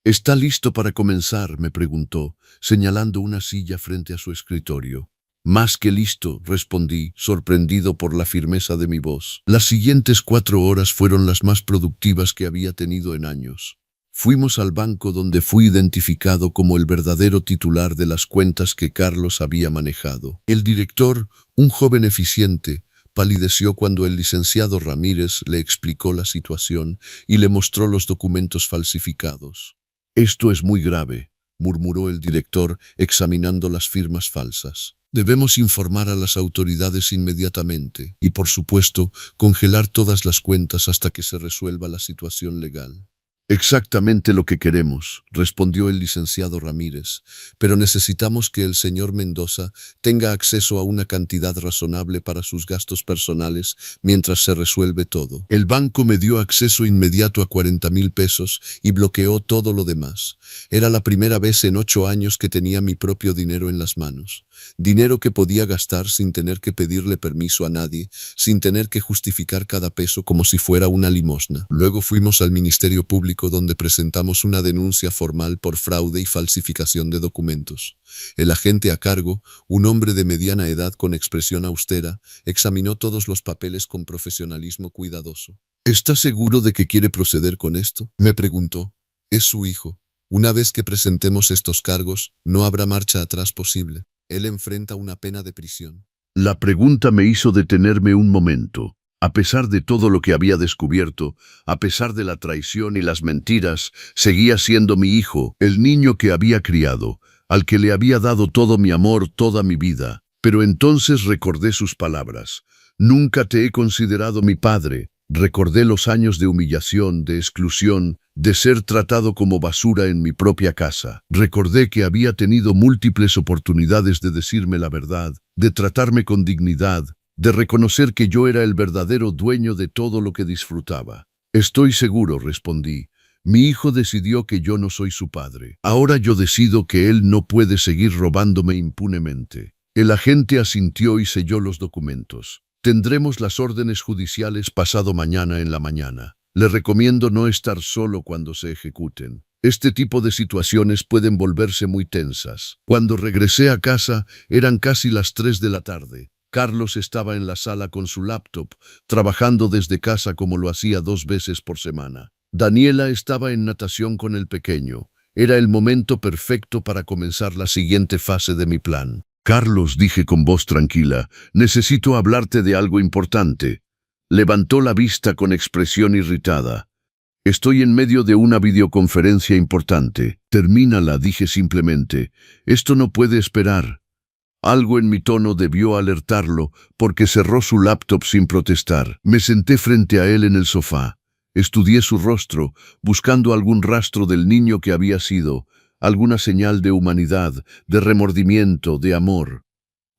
¿Está listo para comenzar?, me preguntó, señalando una silla frente a su escritorio. Más que listo, respondí, sorprendido por la firmeza de mi voz. Las siguientes 4 horas fueron las más productivas que había tenido en años. Fuimos al banco donde fui identificado como el verdadero titular de las cuentas que Carlos había manejado. El director, un joven eficiente, palideció cuando el licenciado Ramírez le explicó la situación y le mostró los documentos falsificados. «Esto es muy grave», murmuró el director, examinando las firmas falsas. «Debemos informar a las autoridades inmediatamente y, por supuesto, congelar todas las cuentas hasta que se resuelva la situación legal». «Exactamente lo que queremos», respondió el licenciado Ramírez, «pero necesitamos que el señor Mendoza tenga acceso a una cantidad razonable para sus gastos personales mientras se resuelve todo». El banco me dio acceso inmediato a 40,000 pesos y bloqueó todo lo demás. Era la primera vez en 8 años que tenía mi propio dinero en las manos. Dinero que podía gastar sin tener que pedirle permiso a nadie, sin tener que justificar cada peso como si fuera una limosna. Luego fuimos al Ministerio Público donde presentamos una denuncia formal por fraude y falsificación de documentos. El agente a cargo, un hombre de mediana edad con expresión austera, examinó todos los papeles con profesionalismo cuidadoso. «¿Está seguro de que quiere proceder con esto?», me preguntó. «Es su hijo. Una vez que presentemos estos cargos, no habrá marcha atrás posible. Él enfrenta una pena de prisión». La pregunta me hizo detenerme un momento. A pesar de todo lo que había descubierto, a pesar de la traición y las mentiras, seguía siendo mi hijo, el niño que había criado, al que le había dado todo mi amor, toda mi vida. Pero entonces recordé sus palabras. «Nunca te he considerado mi padre». Recordé los años de humillación, de exclusión, de ser tratado como basura en mi propia casa. Recordé que había tenido múltiples oportunidades de decirme la verdad, de tratarme con dignidad, de reconocer que yo era el verdadero dueño de todo lo que disfrutaba. «Estoy seguro», respondí. «Mi hijo decidió que yo no soy su padre. Ahora yo decido que él no puede seguir robándome impunemente». El agente asintió y selló los documentos. «Tendremos las órdenes judiciales pasado mañana en la mañana. Le recomiendo no estar solo cuando se ejecuten. Este tipo de situaciones pueden volverse muy tensas». Cuando regresé a casa, eran casi las 3 de la tarde. Carlos estaba en la sala con su laptop, trabajando desde casa como lo hacía 2 veces por semana. Daniela estaba en natación con el pequeño. Era el momento perfecto para comenzar la siguiente fase de mi plan. «Carlos», dije con voz tranquila, «necesito hablarte de algo importante». Levantó la vista con expresión irritada. «Estoy en medio de una videoconferencia importante». «Termínala», dije simplemente. «Esto no puede esperar». Algo en mi tono debió alertarlo, porque cerró su laptop sin protestar. Me senté frente a él en el sofá. Estudié su rostro, buscando algún rastro del niño que había sido, alguna señal de humanidad, de remordimiento, de amor.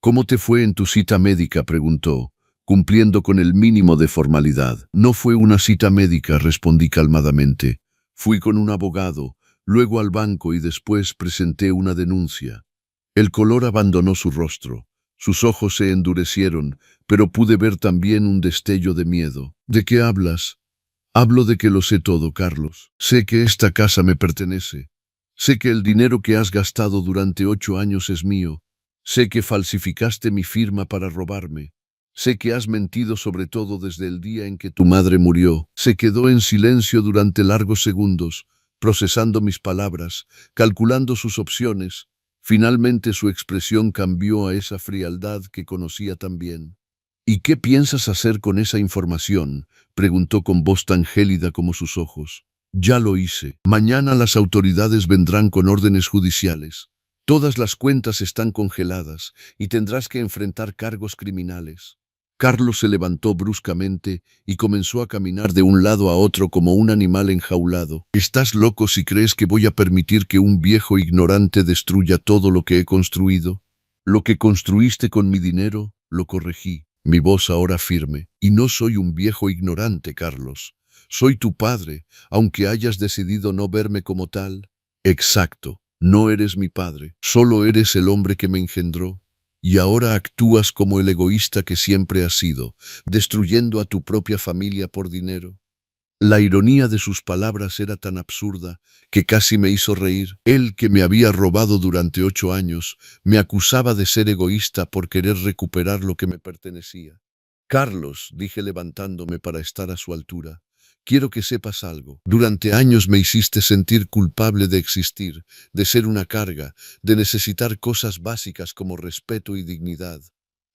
«¿Cómo te fue en tu cita médica?», preguntó, cumpliendo con el mínimo de formalidad. «No fue una cita médica», respondí calmadamente. «Fui con un abogado, luego al banco y después presenté una denuncia». El color abandonó su rostro. Sus ojos se endurecieron, pero pude ver también un destello de miedo. «¿De qué hablas?» «Hablo de que lo sé todo, Carlos. Sé que esta casa me pertenece. Sé que el dinero que has gastado durante 8 años es mío. Sé que falsificaste mi firma para robarme. Sé que has mentido sobre todo desde el día en que tu madre murió». Se quedó en silencio durante largos segundos, procesando mis palabras, calculando sus opciones. Finalmente su expresión cambió a esa frialdad que conocía tan bien. ¿Y qué piensas hacer con esa información?, preguntó con voz tan gélida como sus ojos. Ya lo hice. Mañana las autoridades vendrán con órdenes judiciales. Todas las cuentas están congeladas y tendrás que enfrentar cargos criminales. Carlos se levantó bruscamente y comenzó a caminar de un lado a otro como un animal enjaulado. ¿Estás loco si crees que voy a permitir que un viejo ignorante destruya todo lo que he construido? Lo que construiste con mi dinero, lo corregí. Mi voz ahora firme. Y no soy un viejo ignorante, Carlos. Soy tu padre, aunque hayas decidido no verme como tal. Exacto. No eres mi padre. Solo eres el hombre que me engendró. Y ahora actúas como el egoísta que siempre has sido, destruyendo a tu propia familia por dinero. La ironía de sus palabras era tan absurda que casi me hizo reír. Él, que me había robado durante 8 años, me acusaba de ser egoísta por querer recuperar lo que me pertenecía. Carlos, dije levantándome para estar a su altura, quiero que sepas algo. Durante años me hiciste sentir culpable de existir, de ser una carga, de necesitar cosas básicas como respeto y dignidad.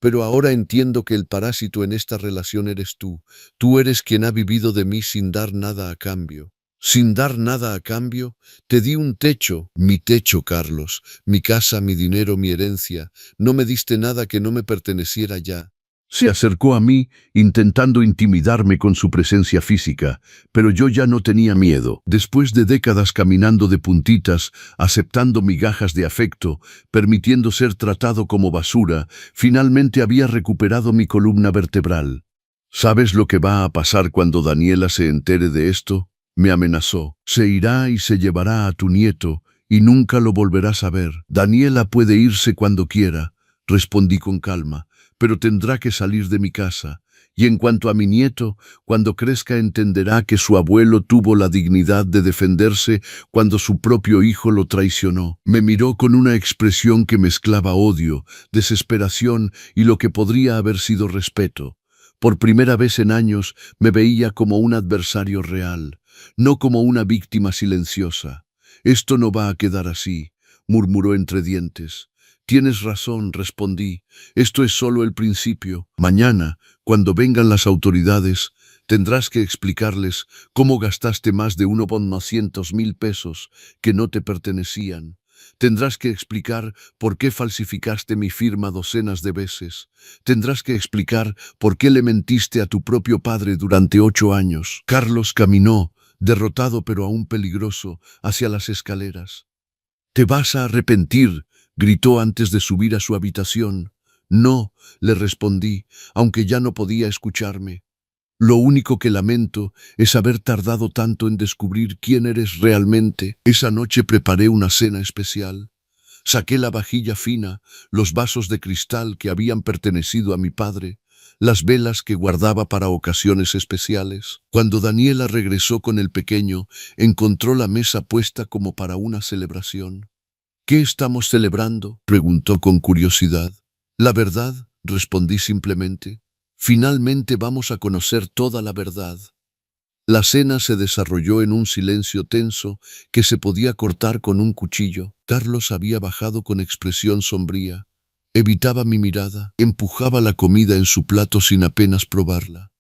Pero ahora entiendo que el parásito en esta relación eres tú. Tú eres quien ha vivido de mí sin dar nada a cambio. Sin dar nada a cambio, te di un techo, mi techo, Carlos, mi casa, mi dinero, mi herencia. No me diste nada que no me perteneciera ya. Se acercó a mí, intentando intimidarme con su presencia física, pero yo ya no tenía miedo. Después de décadas caminando de puntitas, aceptando migajas de afecto, permitiendo ser tratado como basura, finalmente había recuperado mi columna vertebral. ¿Sabes lo que va a pasar cuando Daniela se entere de esto?, me amenazó. Se irá y se llevará a tu nieto, y nunca lo volverás a ver. Daniela puede irse cuando quiera, respondí con calma, pero tendrá que salir de mi casa. Y en cuanto a mi nieto, cuando crezca entenderá que su abuelo tuvo la dignidad de defenderse cuando su propio hijo lo traicionó. Me miró con una expresión que mezclaba odio, desesperación y lo que podría haber sido respeto. Por primera vez en años me veía como un adversario real, no como una víctima silenciosa. Esto no va a quedar así, murmuró entre dientes. Tienes razón, respondí. Esto es solo el principio. Mañana, cuando vengan las autoridades, tendrás que explicarles cómo gastaste más de 1.200.000 pesos que no te pertenecían. Tendrás que explicar por qué falsificaste mi firma docenas de veces. Tendrás que explicar por qué le mentiste a tu propio padre durante 8 años. Carlos caminó, derrotado pero aún peligroso, hacia las escaleras. «Te vas a arrepentir», gritó antes de subir a su habitación. «No», le respondí, aunque ya no podía escucharme. «Lo único que lamento es haber tardado tanto en descubrir quién eres realmente». Esa noche preparé una cena especial. Saqué la vajilla fina, los vasos de cristal que habían pertenecido a mi padre, las velas que guardaba para ocasiones especiales. Cuando Daniela regresó con el pequeño, encontró la mesa puesta como para una celebración. «¿Qué estamos celebrando?», preguntó con curiosidad. «La verdad», respondí simplemente. «Finalmente vamos a conocer toda la verdad». La cena se desarrolló en un silencio tenso que se podía cortar con un cuchillo. Carlos había bajado con expresión sombría. Evitaba mi mirada, empujaba la comida en su plato sin apenas probarla.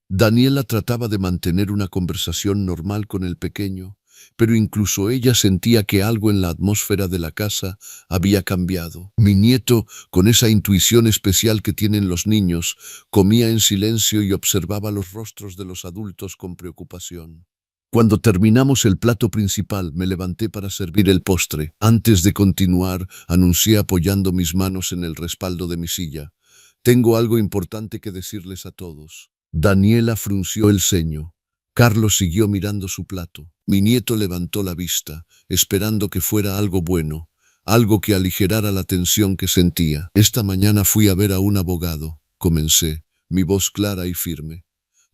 Daniela trataba de mantener una conversación normal con el pequeño, pero incluso ella sentía que algo en la atmósfera de la casa había cambiado. Mi nieto, con esa intuición especial que tienen los niños, comía en silencio y observaba los rostros de los adultos con preocupación. Cuando terminamos el plato principal, me levanté para servir el postre. Antes de continuar, anuncié apoyando mis manos en el respaldo de mi silla. «Tengo algo importante que decirles a todos». Daniela frunció el ceño. Carlos siguió mirando su plato. Mi nieto levantó la vista, esperando que fuera algo bueno, algo que aligerara la tensión que sentía. «Esta mañana fui a ver a un abogado», comencé, mi voz clara y firme.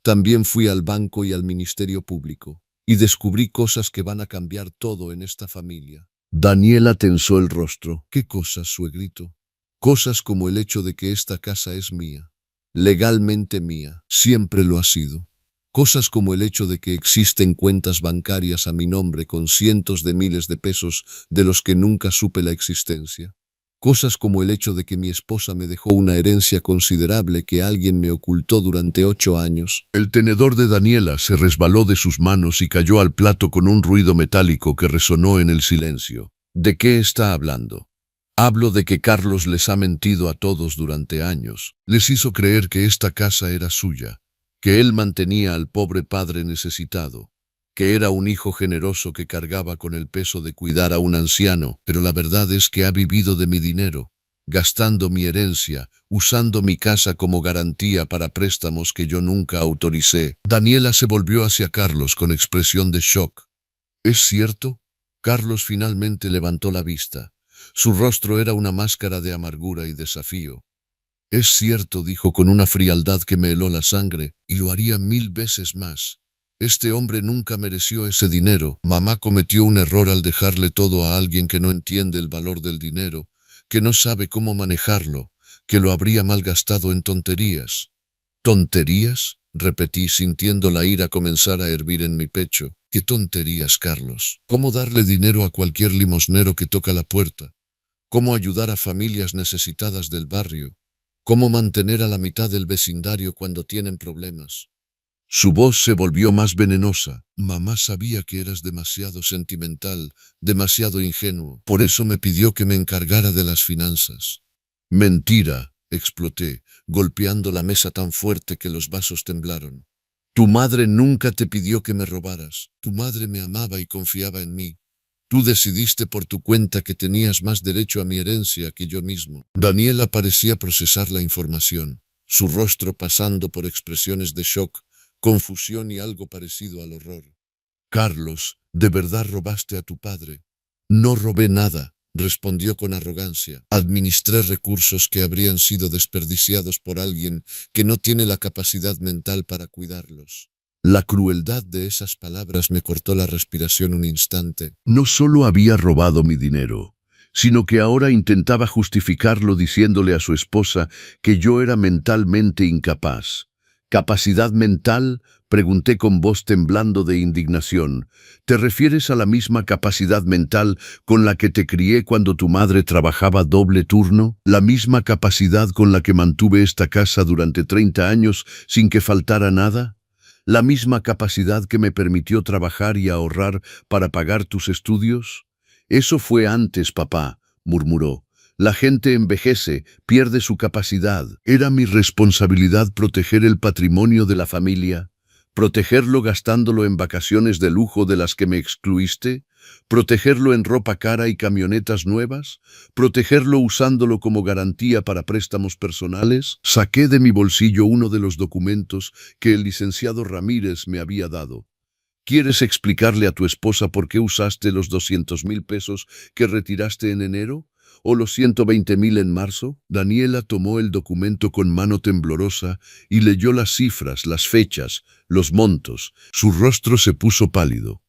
«También fui al banco y al Ministerio Público, y descubrí cosas que van a cambiar todo en esta familia». Daniela tensó el rostro. «¿Qué cosas, suegrito?» «Cosas como el hecho de que esta casa es mía. Legalmente mía. Siempre lo ha sido. Cosas como el hecho de que existen cuentas bancarias a mi nombre con cientos de miles de pesos de los que nunca supe la existencia. Cosas como el hecho de que mi esposa me dejó una herencia considerable que alguien me ocultó durante 8 años. El tenedor de Daniela se resbaló de sus manos y cayó al plato con un ruido metálico que resonó en el silencio. ¿De qué está hablando? Hablo de que Carlos les ha mentido a todos durante años. Les hizo creer que esta casa era suya, que él mantenía al pobre padre necesitado, que era un hijo generoso que cargaba con el peso de cuidar a un anciano, pero la verdad es que ha vivido de mi dinero, gastando mi herencia, usando mi casa como garantía para préstamos que yo nunca autoricé. Daniela se volvió hacia Carlos con expresión de shock. ¿Es cierto? Carlos finalmente levantó la vista. Su rostro era una máscara de amargura y desafío. Es cierto, dijo con una frialdad que me heló la sangre, y lo haría 1000 veces más. Este hombre nunca mereció ese dinero. Mamá cometió un error al dejarle todo a alguien que no entiende el valor del dinero, que no sabe cómo manejarlo, que lo habría malgastado en tonterías. ¿Tonterías?, repetí sintiendo la ira comenzar a hervir en mi pecho. ¿Qué tonterías, Carlos? ¿Cómo darle dinero a cualquier limosnero que toca la puerta? ¿Cómo ayudar a familias necesitadas del barrio? ¿Cómo mantener a la mitad del vecindario cuando tienen problemas? Su voz se volvió más venenosa. Mamá sabía que eras demasiado sentimental, demasiado ingenuo. Por eso me pidió que me encargara de las finanzas. Mentira, exploté, golpeando la mesa tan fuerte que los vasos temblaron. Tu madre nunca te pidió que me robaras. Tu madre me amaba y confiaba en mí. Tú decidiste por tu cuenta que tenías más derecho a mi herencia que yo mismo. Daniela parecía procesar la información, su rostro pasando por expresiones de shock, confusión y algo parecido al horror. Carlos, ¿de verdad robaste a tu padre? No robé nada, respondió con arrogancia. Administré recursos que habrían sido desperdiciados por alguien que no tiene la capacidad mental para cuidarlos. La crueldad de esas palabras me cortó la respiración un instante. No solo había robado mi dinero, sino que ahora intentaba justificarlo diciéndole a su esposa que yo era mentalmente incapaz. ¿Capacidad mental?, pregunté con voz temblando de indignación. ¿Te refieres a la misma capacidad mental con la que te crié cuando tu madre trabajaba doble turno? ¿La misma capacidad con la que mantuve esta casa durante 30 años sin que faltara nada? ¿La misma capacidad que me permitió trabajar y ahorrar para pagar tus estudios? Eso fue antes, papá, murmuró. La gente envejece, pierde su capacidad. Era mi responsabilidad proteger el patrimonio de la familia, protegerlo gastándolo en vacaciones de lujo de las que me excluiste, protegerlo en ropa cara y camionetas nuevas, protegerlo usándolo como garantía para préstamos personales. Saqué de mi bolsillo uno de los documentos que el licenciado Ramírez me había dado. ¿Quieres explicarle a tu esposa por qué usaste los 200,000 pesos que retiraste en enero? ¿O los 120,000 en marzo? Daniela tomó el documento con mano temblorosa y leyó las cifras, las fechas, los montos. Su rostro se puso pálido.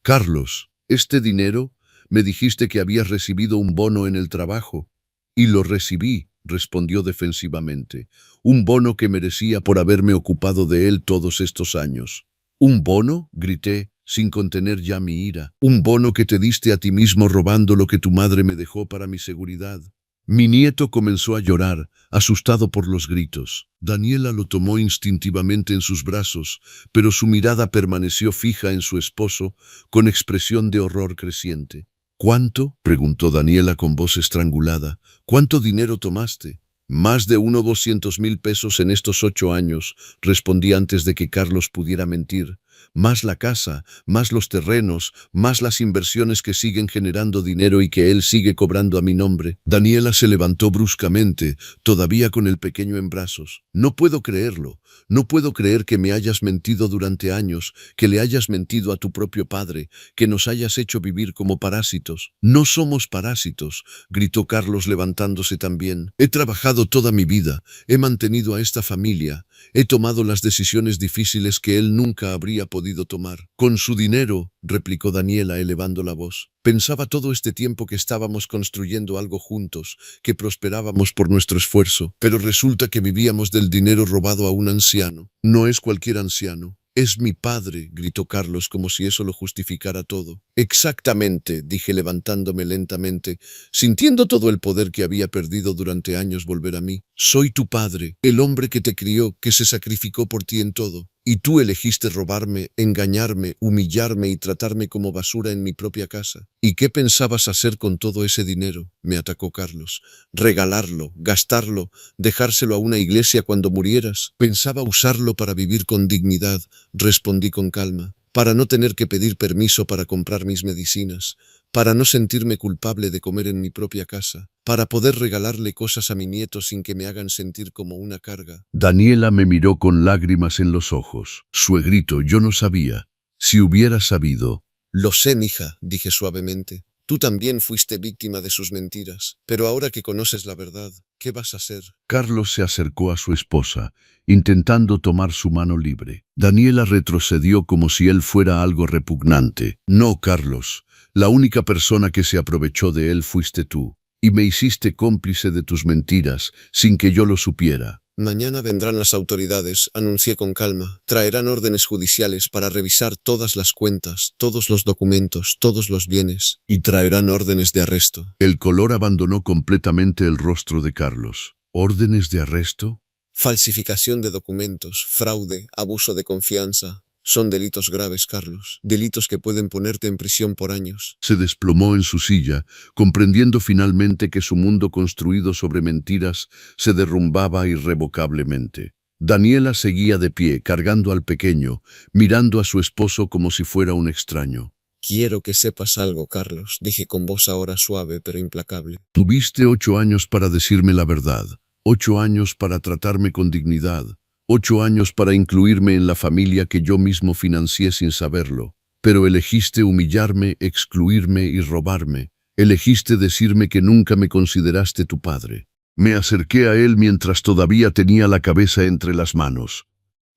Carlos, este dinero, me dijiste que habías recibido un bono en el trabajo. Y lo recibí, respondió defensivamente. Un bono que merecía por haberme ocupado de él todos estos años. ¿Un bono?, grité, sin contener ya mi ira. Un bono que te diste a ti mismo robando lo que tu madre me dejó para mi seguridad. Mi nieto comenzó a llorar, asustado por los gritos. Daniela lo tomó instintivamente en sus brazos, pero su mirada permaneció fija en su esposo, con expresión de horror creciente. ¿Cuánto?, preguntó Daniela con voz estrangulada. ¿Cuánto dinero tomaste? Más de 200,000 pesos en estos 8 años, respondí antes de que Carlos pudiera mentir. Más la casa, más los terrenos, más las inversiones que siguen generando dinero y que él sigue cobrando a mi nombre. Daniela se levantó bruscamente, todavía con el pequeño en brazos. No puedo creerlo. No puedo creer que me hayas mentido durante años, que le hayas mentido a tu propio padre, que nos hayas hecho vivir como parásitos. No somos parásitos, gritó Carlos levantándose también. He trabajado toda mi vida, he mantenido a esta familia, he tomado las decisiones difíciles que él nunca habría podido tomar. Con su dinero, replicó Daniela elevando la voz. Pensaba todo este tiempo que estábamos construyendo algo juntos, que prosperábamos por nuestro esfuerzo, pero resulta que vivíamos del dinero robado a un anciano. No es cualquier anciano. Es mi padre, gritó Carlos como si eso lo justificara todo. Exactamente, dije levantándome lentamente, sintiendo todo el poder que había perdido durante años volver a mí. Soy tu padre, el hombre que te crió, que se sacrificó por ti en todo. Y tú elegiste robarme, engañarme, humillarme y tratarme como basura en mi propia casa. ¿Y qué pensabas hacer con todo ese dinero? Me atacó Carlos. Regalarlo, gastarlo, dejárselo a una iglesia cuando murieras. Pensaba usarlo para vivir con dignidad, respondí con calma, para no tener que pedir permiso para comprar mis medicinas, para no sentirme culpable de comer en mi propia casa, para poder regalarle cosas a mi nieto sin que me hagan sentir como una carga. Daniela me miró con lágrimas en los ojos. Suegrito, yo no sabía. Si hubiera sabido. Lo sé, mija, dije suavemente. Tú también fuiste víctima de sus mentiras, pero ahora que conoces la verdad, ¿qué vas a hacer? Carlos se acercó a su esposa, intentando tomar su mano libre. Daniela retrocedió como si él fuera algo repugnante. No, Carlos, la única persona que se aprovechó de él fuiste tú, y me hiciste cómplice de tus mentiras, sin que yo lo supiera. Mañana vendrán las autoridades, anuncié con calma. Traerán órdenes judiciales para revisar todas las cuentas, todos los documentos, todos los bienes, y traerán órdenes de arresto. El color abandonó completamente el rostro de Carlos. ¿Órdenes de arresto? Falsificación de documentos, fraude, abuso de confianza. Son delitos graves, Carlos. Delitos que pueden ponerte en prisión por años. Se desplomó en su silla, comprendiendo finalmente que su mundo construido sobre mentiras se derrumbaba irrevocablemente. Daniela seguía de pie, cargando al pequeño, mirando a su esposo como si fuera un extraño. Quiero que sepas algo, Carlos, dije con voz ahora suave pero implacable. Tuviste 8 años para decirme la verdad, 8 años para tratarme con dignidad, 8 años para incluirme en la familia que yo mismo financié sin saberlo. Pero elegiste humillarme, excluirme y robarme. Elegiste decirme que nunca me consideraste tu padre. Me acerqué a él mientras todavía tenía la cabeza entre las manos.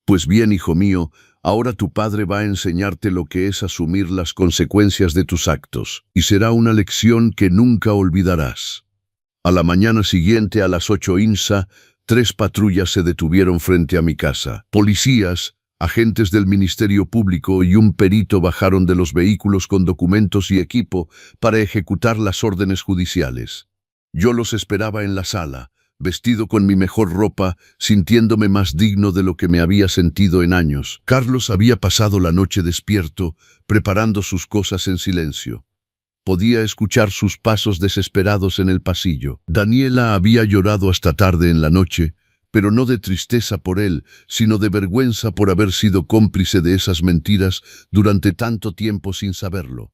Pues bien, hijo mío, ahora tu padre va a enseñarte lo que es asumir las consecuencias de tus actos, y será una lección que nunca olvidarás. A la mañana siguiente, a las 8 INSA, 3 patrullas se detuvieron frente a mi casa. Policías, agentes del Ministerio Público y un perito bajaron de los vehículos con documentos y equipo para ejecutar las órdenes judiciales. Yo los esperaba en la sala, vestido con mi mejor ropa, sintiéndome más digno de lo que me había sentido en años. Carlos había pasado la noche despierto, preparando sus cosas en silencio. Podía escuchar sus pasos desesperados en el pasillo. Daniela había llorado hasta tarde en la noche, pero no de tristeza por él, sino de vergüenza por haber sido cómplice de esas mentiras durante tanto tiempo sin saberlo.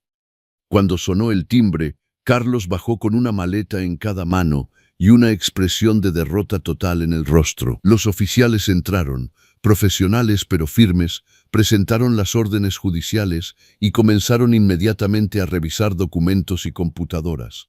Cuando sonó el timbre, Carlos bajó con una maleta en cada mano y una expresión de derrota total en el rostro. Los oficiales entraron, profesionales pero firmes, presentaron las órdenes judiciales y comenzaron inmediatamente a revisar documentos y computadoras.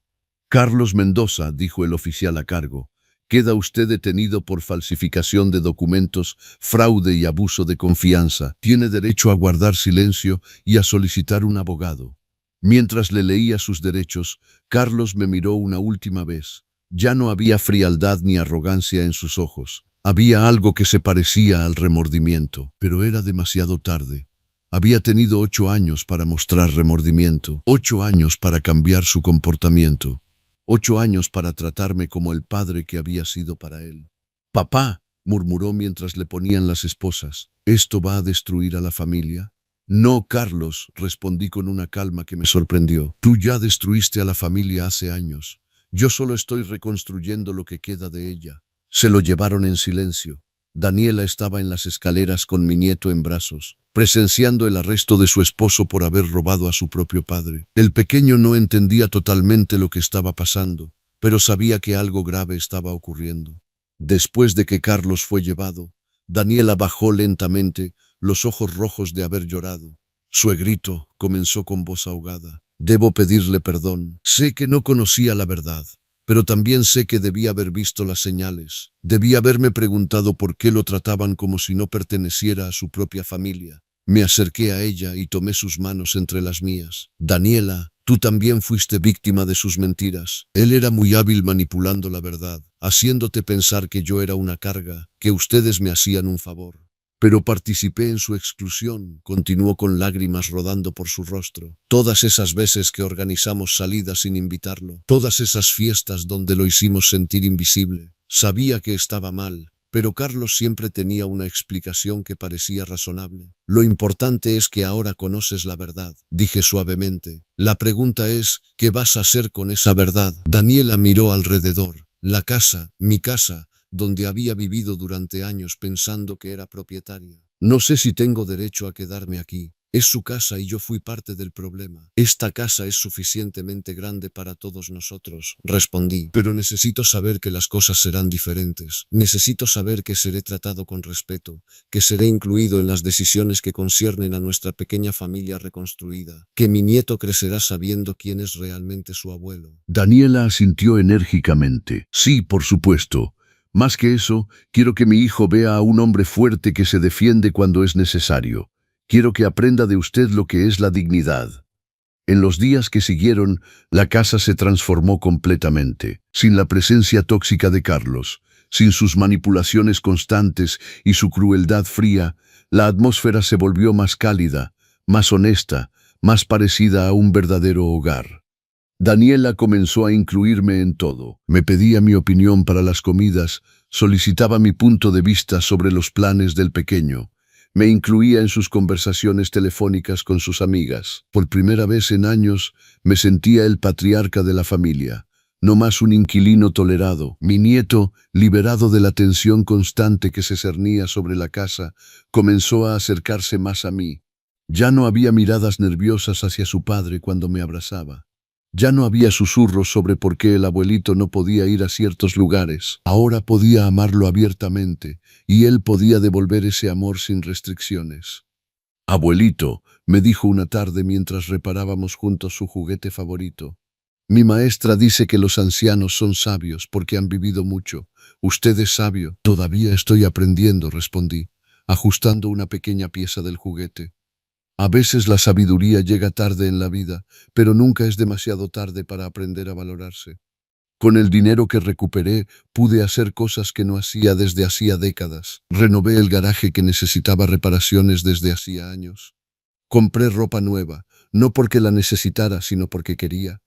Carlos Mendoza, dijo el oficial a cargo, queda usted detenido por falsificación de documentos, fraude y abuso de confianza. Tiene derecho a guardar silencio y a solicitar un abogado. Mientras le leía sus derechos, Carlos me miró una última vez. Ya no había frialdad ni arrogancia en sus ojos. Había algo que se parecía al remordimiento, pero era demasiado tarde. Había tenido 8 años para mostrar remordimiento, 8 años para cambiar su comportamiento, 8 años para tratarme como el padre que había sido para él. «Papá», murmuró mientras le ponían las esposas, «¿esto va a destruir a la familia?» «No, Carlos», respondí con una calma que me sorprendió. «Tú ya destruiste a la familia hace años. Yo solo estoy reconstruyendo lo que queda de ella». Se lo llevaron en silencio. Daniela estaba en las escaleras con mi nieto en brazos, presenciando el arresto de su esposo por haber robado a su propio padre. El pequeño no entendía totalmente lo que estaba pasando, pero sabía que algo grave estaba ocurriendo. Después de que Carlos fue llevado, Daniela bajó lentamente, los ojos rojos de haber llorado. «Suegrito», comenzó con voz ahogada, «debo pedirle perdón. Sé que no conocía la verdad. Pero también sé que debía haber visto las señales. Debía haberme preguntado por qué lo trataban como si no perteneciera a su propia familia. Me acerqué a ella y tomé sus manos entre las mías. Daniela, tú también fuiste víctima de sus mentiras. Él era muy hábil manipulando la verdad, haciéndote pensar que yo era una carga, que ustedes me hacían un favor. Pero participé en su exclusión, continuó con lágrimas rodando por su rostro. Todas esas veces que organizamos salidas sin invitarlo, todas esas fiestas donde lo hicimos sentir invisible. Sabía que estaba mal, pero Carlos siempre tenía una explicación que parecía razonable. Lo importante es que ahora conoces la verdad, dije suavemente. La pregunta es, ¿qué vas a hacer con esa verdad? Daniela miró alrededor. La casa, mi casa, donde había vivido durante años pensando que era propietaria. No sé si tengo derecho a quedarme aquí. Es su casa y yo fui parte del problema. Esta casa es suficientemente grande para todos nosotros, respondí. Pero necesito saber que las cosas serán diferentes. Necesito saber que seré tratado con respeto, que seré incluido en las decisiones que conciernen a nuestra pequeña familia reconstruida, que mi nieto crecerá sabiendo quién es realmente su abuelo. Daniela asintió enérgicamente. Sí, por supuesto. Más que eso, quiero que mi hijo vea a un hombre fuerte que se defiende cuando es necesario. Quiero que aprenda de usted lo que es la dignidad. En los días que siguieron, la casa se transformó completamente. Sin la presencia tóxica de Carlos, sin sus manipulaciones constantes y su crueldad fría, la atmósfera se volvió más cálida, más honesta, más parecida a un verdadero hogar. Daniela comenzó a incluirme en todo. Me pedía mi opinión para las comidas, solicitaba mi punto de vista sobre los planes del pequeño. Me incluía en sus conversaciones telefónicas con sus amigas. Por primera vez en años me sentía el patriarca de la familia, no más un inquilino tolerado. Mi nieto, liberado de la tensión constante que se cernía sobre la casa, comenzó a acercarse más a mí. Ya no había miradas nerviosas hacia su padre cuando me abrazaba. Ya no había susurros sobre por qué el abuelito no podía ir a ciertos lugares. Ahora podía amarlo abiertamente, y él podía devolver ese amor sin restricciones. Abuelito, me dijo una tarde mientras reparábamos juntos su juguete favorito. Mi maestra dice que los ancianos son sabios porque han vivido mucho. Usted es sabio. Todavía estoy aprendiendo, respondí, ajustando una pequeña pieza del juguete. A veces la sabiduría llega tarde en la vida, pero nunca es demasiado tarde para aprender a valorarse. Con el dinero que recuperé, pude hacer cosas que no hacía desde hacía décadas. Renové el garaje que necesitaba reparaciones desde hacía años. Compré ropa nueva, no porque la necesitara, sino porque quería.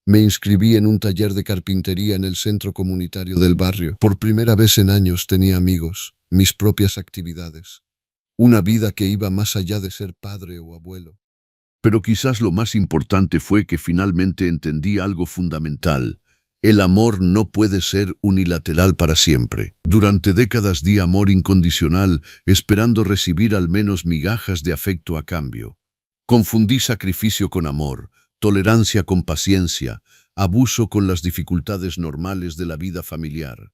Me inscribí en un taller de carpintería en el centro comunitario del barrio. Por primera vez en años tenía amigos, mis propias actividades. Una vida que iba más allá de ser padre o abuelo. Pero quizás lo más importante fue que finalmente entendí algo fundamental. El amor no puede ser unilateral para siempre. Durante décadas di amor incondicional, esperando recibir al menos migajas de afecto a cambio. Confundí sacrificio con amor, tolerancia con paciencia, abuso con las dificultades normales de la vida familiar.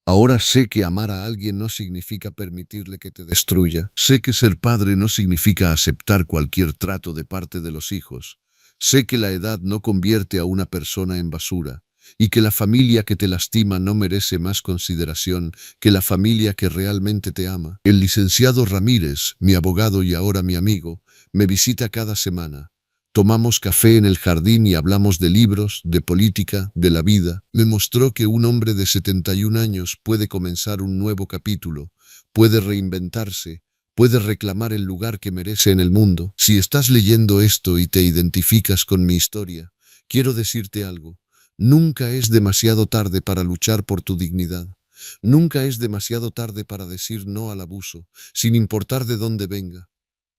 Ahora sé que amar a alguien no significa permitirle que te destruya. Sé que ser padre no significa aceptar cualquier trato de parte de los hijos. Sé que la edad no convierte a una persona en basura, y que la familia que te lastima no merece más consideración que la familia que realmente te ama. El licenciado Ramírez, mi abogado y ahora mi amigo, me visita cada semana. Tomamos café en el jardín y hablamos de libros, de política, de la vida. Me mostró que un hombre de 71 años puede comenzar un nuevo capítulo, puede reinventarse, puede reclamar el lugar que merece en el mundo. Si estás leyendo esto y te identificas con mi historia, quiero decirte algo. Nunca es demasiado tarde para luchar por tu dignidad. Nunca es demasiado tarde para decir no al abuso, sin importar de dónde venga.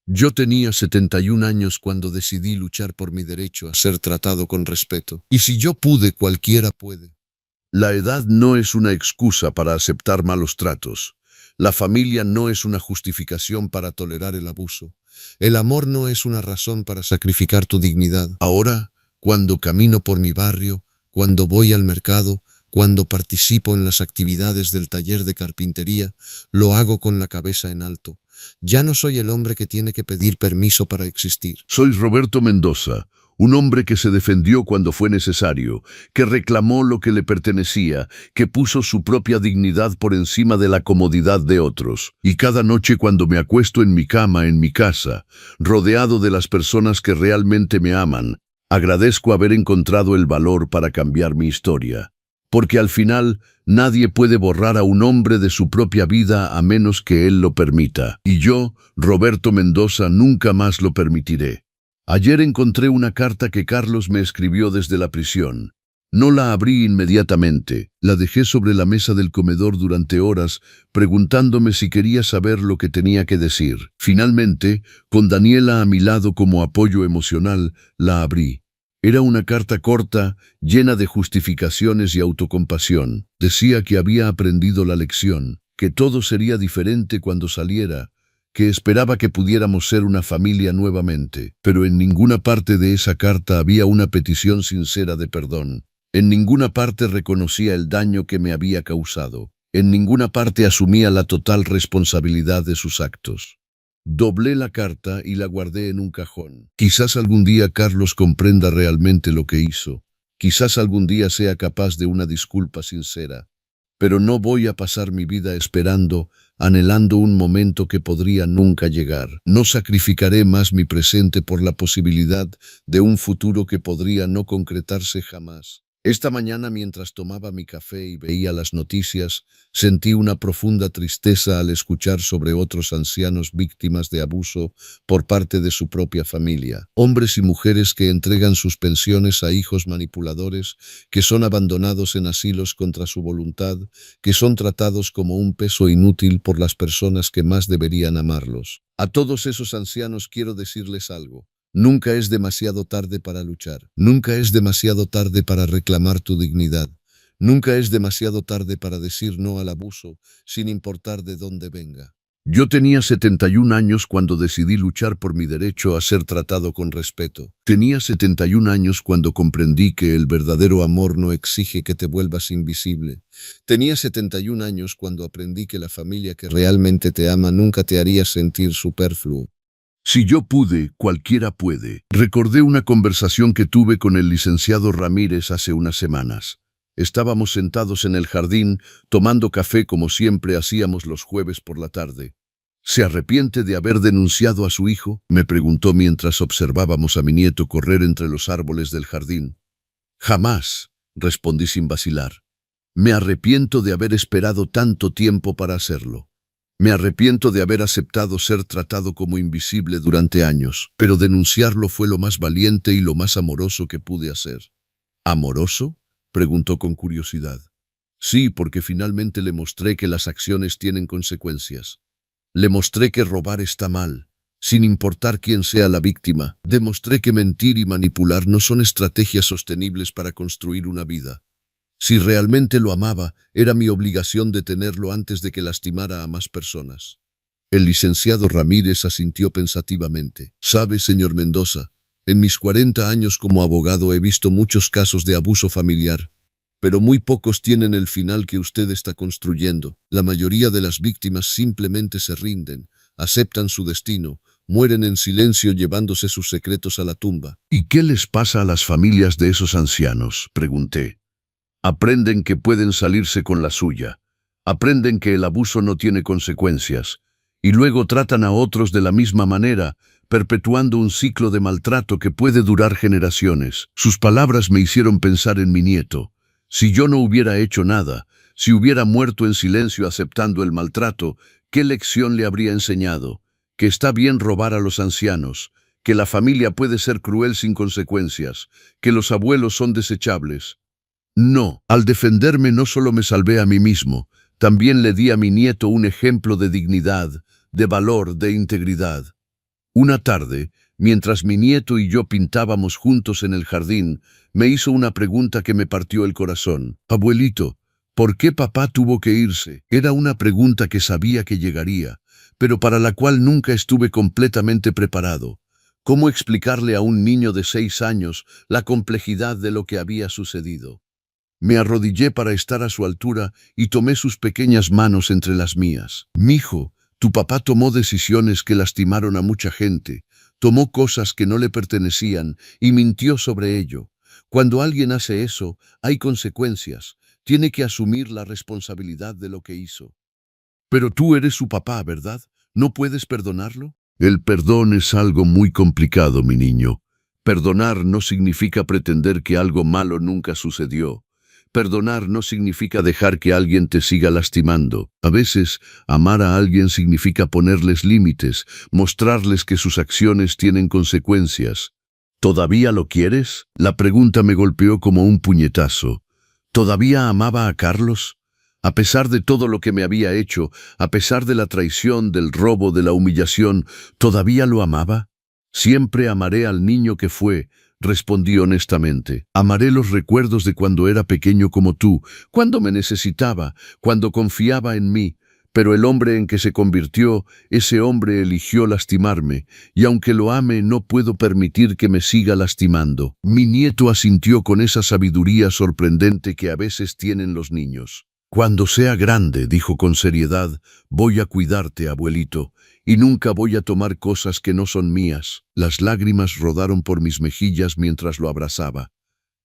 Yo tenía 71 años cuando decidí luchar por mi derecho a ser tratado con respeto. Y si yo pude, cualquiera puede. La edad no es una excusa para aceptar malos tratos. La familia no es una justificación para tolerar el abuso. El amor no es una razón para sacrificar tu dignidad. Ahora, cuando camino por mi barrio, cuando voy al mercado, cuando participo en las actividades del taller de carpintería, lo hago con la cabeza en alto. Ya no soy el hombre que tiene que pedir permiso para existir. Soy Roberto Mendoza, un hombre que se defendió cuando fue necesario, que reclamó lo que le pertenecía, que puso su propia dignidad por encima de la comodidad de otros. Y cada noche cuando me acuesto en mi cama, en mi casa, rodeado de las personas que realmente me aman, agradezco haber encontrado el valor para cambiar mi historia. porque al final nadie puede borrar a un hombre de su propia vida a menos que él lo permita. Y yo, Roberto Mendoza, nunca más lo permitiré. Ayer encontré una carta que Carlos me escribió desde la prisión. No la abrí inmediatamente, la dejé sobre la mesa del comedor durante horas, preguntándome si quería saber lo que tenía que decir. Finalmente, con Daniela a mi lado como apoyo emocional, la abrí. Era una carta corta, llena de justificaciones y autocompasión. Decía que había aprendido la lección, que todo sería diferente cuando saliera, que esperaba que pudiéramos ser una familia nuevamente. Pero en ninguna parte de esa carta había una petición sincera de perdón. En ninguna parte reconocía el daño que me había causado. En ninguna parte asumía la total responsabilidad de sus actos. Doblé la carta y la guardé en un cajón. Quizás algún día Carlos comprenda realmente lo que hizo. Quizás algún día sea capaz de una disculpa sincera. Pero no voy a pasar mi vida esperando, anhelando un momento que podría nunca llegar. No sacrificaré más mi presente por la posibilidad de un futuro que podría no concretarse jamás. Esta mañana, mientras tomaba mi café y veía las noticias, sentí una profunda tristeza al escuchar sobre otros ancianos víctimas de abuso por parte de su propia familia. Hombres y mujeres que entregan sus pensiones a hijos manipuladores, que son abandonados en asilos contra su voluntad, que son tratados como un peso inútil por las personas que más deberían amarlos. A todos esos ancianos quiero decirles algo. Nunca es demasiado tarde para luchar. Nunca es demasiado tarde para reclamar tu dignidad. Nunca es demasiado tarde para decir no al abuso, sin importar de dónde venga. Yo tenía 71 años cuando decidí luchar por mi derecho a ser tratado con respeto. Tenía 71 años cuando comprendí que el verdadero amor no exige que te vuelvas invisible. Tenía 71 años cuando aprendí que la familia que realmente te ama nunca te haría sentir superfluo. Si yo pude, cualquiera puede. Recordé una conversación que tuve con el licenciado Ramírez hace unas semanas. Estábamos sentados en el jardín, tomando café como siempre hacíamos los jueves por la tarde. ¿Se arrepiente de haber denunciado a su hijo?, me preguntó mientras observábamos a mi nieto correr entre los árboles del jardín. Jamás, respondí sin vacilar. Me arrepiento de haber esperado tanto tiempo para hacerlo. Me arrepiento de haber aceptado ser tratado como invisible durante años, pero denunciarlo fue lo más valiente y lo más amoroso que pude hacer. ¿Amoroso?, preguntó con curiosidad. Sí, porque finalmente le mostré que las acciones tienen consecuencias. Le mostré que robar está mal, sin importar quién sea la víctima. Demostré que mentir y manipular no son estrategias sostenibles para construir una vida. Si realmente lo amaba, era mi obligación detenerlo antes de que lastimara a más personas. El licenciado Ramírez asintió pensativamente. Sabe, señor Mendoza, en mis 40 años como abogado he visto muchos casos de abuso familiar, pero muy pocos tienen el final que usted está construyendo. La mayoría de las víctimas simplemente se rinden, aceptan su destino, mueren en silencio llevándose sus secretos a la tumba. ¿Y qué les pasa a las familias de esos ancianos?, pregunté. Aprenden que pueden salirse con la suya, aprenden que el abuso no tiene consecuencias, y luego tratan a otros de la misma manera, perpetuando un ciclo de maltrato que puede durar generaciones. Sus palabras me hicieron pensar en mi nieto. Si yo no hubiera hecho nada, si hubiera muerto en silencio aceptando el maltrato, ¿qué lección le habría enseñado? Que está bien robar a los ancianos, que la familia puede ser cruel sin consecuencias, que los abuelos son desechables. No, al defenderme no solo me salvé a mí mismo, también le di a mi nieto un ejemplo de dignidad, de valor, de integridad. Una tarde, mientras mi nieto y yo pintábamos juntos en el jardín, me hizo una pregunta que me partió el corazón. Abuelito, ¿por qué papá tuvo que irse? Era una pregunta que sabía que llegaría, pero para la cual nunca estuve completamente preparado. ¿Cómo explicarle a un niño de 6 años la complejidad de lo que había sucedido? Me arrodillé para estar a su altura y tomé sus pequeñas manos entre las mías. Mijo, tu papá tomó decisiones que lastimaron a mucha gente, tomó cosas que no le pertenecían y mintió sobre ello. Cuando alguien hace eso, hay consecuencias. Tiene que asumir la responsabilidad de lo que hizo. Pero tú eres su papá, ¿verdad? ¿No puedes perdonarlo? El perdón es algo muy complicado, mi niño. Perdonar no significa pretender que algo malo nunca sucedió. Perdonar no significa dejar que alguien te siga lastimando. A veces, amar a alguien significa ponerles límites, mostrarles que sus acciones tienen consecuencias. ¿Todavía lo quieres? La pregunta me golpeó como un puñetazo. ¿Todavía amaba a Carlos? A pesar de todo lo que me había hecho, a pesar de la traición, del robo, de la humillación, ¿todavía lo amaba? Siempre amaré al niño que fue, respondí honestamente. Amaré los recuerdos de cuando era pequeño como tú, cuando me necesitaba, cuando confiaba en mí. Pero el hombre en que se convirtió, ese hombre eligió lastimarme, y aunque lo ame, no puedo permitir que me siga lastimando. Mi nieto asintió con esa sabiduría sorprendente que a veces tienen los niños. Cuando sea grande, dijo con seriedad, voy a cuidarte, abuelito, y nunca voy a tomar cosas que no son mías. Las lágrimas rodaron por mis mejillas mientras lo abrazaba.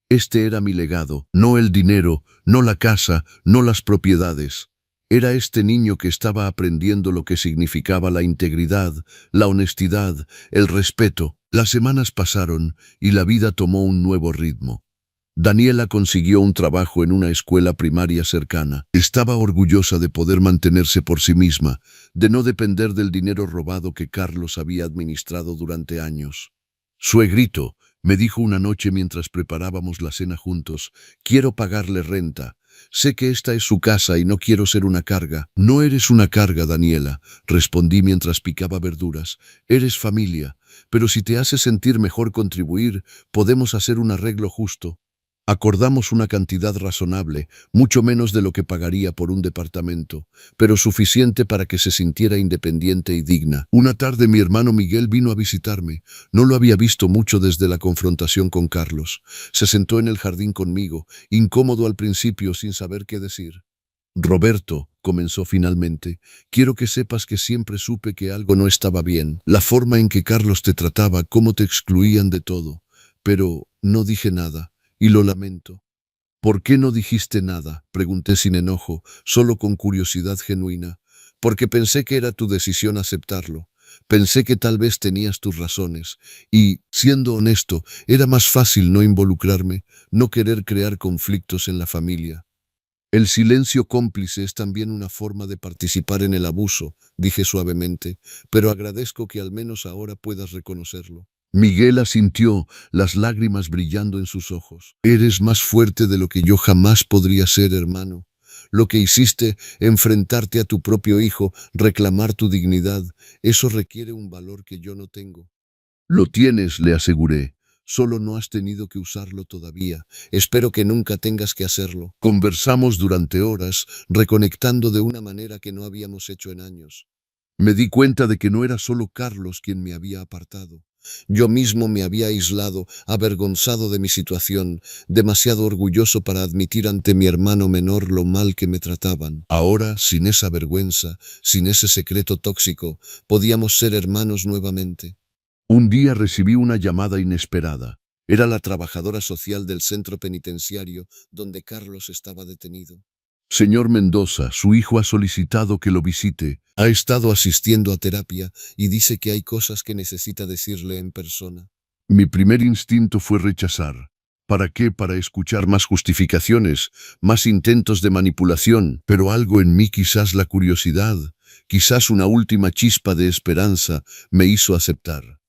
Este era mi legado, no el dinero, no la casa, no las propiedades. Era este niño que estaba aprendiendo lo que significaba la integridad, la honestidad, el respeto. Las semanas pasaron y la vida tomó un nuevo ritmo. Daniela consiguió un trabajo en una escuela primaria cercana. Estaba orgullosa de poder mantenerse por sí misma, de no depender del dinero robado que Carlos había administrado durante años. Suegrito, me dijo una noche mientras preparábamos la cena juntos, quiero pagarle renta. Sé que esta es su casa y no quiero ser una carga. No eres una carga, Daniela, respondí mientras picaba verduras. Eres familia, pero si te hace sentir mejor contribuir, podemos hacer un arreglo justo. Acordamos una cantidad razonable, mucho menos de lo que pagaría por un departamento, pero suficiente para que se sintiera independiente y digna. Una tarde mi hermano Miguel vino a visitarme. No lo había visto mucho desde la confrontación con Carlos. Se sentó en el jardín conmigo, incómodo al principio sin saber qué decir. Roberto, comenzó finalmente, quiero que sepas que siempre supe que algo no estaba bien. La forma en que Carlos te trataba, cómo te excluían de todo. Pero no dije nada. Y lo lamento. ¿Por qué no dijiste nada? Pregunté sin enojo, solo con curiosidad genuina. Porque pensé que era tu decisión aceptarlo. Pensé que tal vez tenías tus razones. Y, siendo honesto, era más fácil no involucrarme, no querer crear conflictos en la familia. El silencio cómplice es también una forma de participar en el abuso, dije suavemente, pero agradezco que al menos ahora puedas reconocerlo. Miguel asintió, las lágrimas brillando en sus ojos. Eres más fuerte de lo que yo jamás podría ser, hermano. Lo que hiciste, enfrentarte a tu propio hijo, reclamar tu dignidad, eso requiere un valor que yo no tengo. Lo tienes, le aseguré. Solo no has tenido que usarlo todavía. Espero que nunca tengas que hacerlo. Conversamos durante horas, reconectando de una manera que no habíamos hecho en años. Me di cuenta de que no era solo Carlos quien me había apartado. Yo mismo me había aislado, avergonzado de mi situación, demasiado orgulloso para admitir ante mi hermano menor lo mal que me trataban. Ahora, sin esa vergüenza, sin ese secreto tóxico, podíamos ser hermanos nuevamente. Un día recibí una llamada inesperada. Era la trabajadora social del centro penitenciario donde Carlos estaba detenido. Señor Mendoza, su hijo ha solicitado que lo visite. Ha estado asistiendo a terapia y dice que hay cosas que necesita decirle en persona. Mi primer instinto fue rechazar. ¿Para qué? Para escuchar más justificaciones, más intentos de manipulación, pero algo en mí, quizás la curiosidad, quizás una última chispa de esperanza, me hizo aceptar.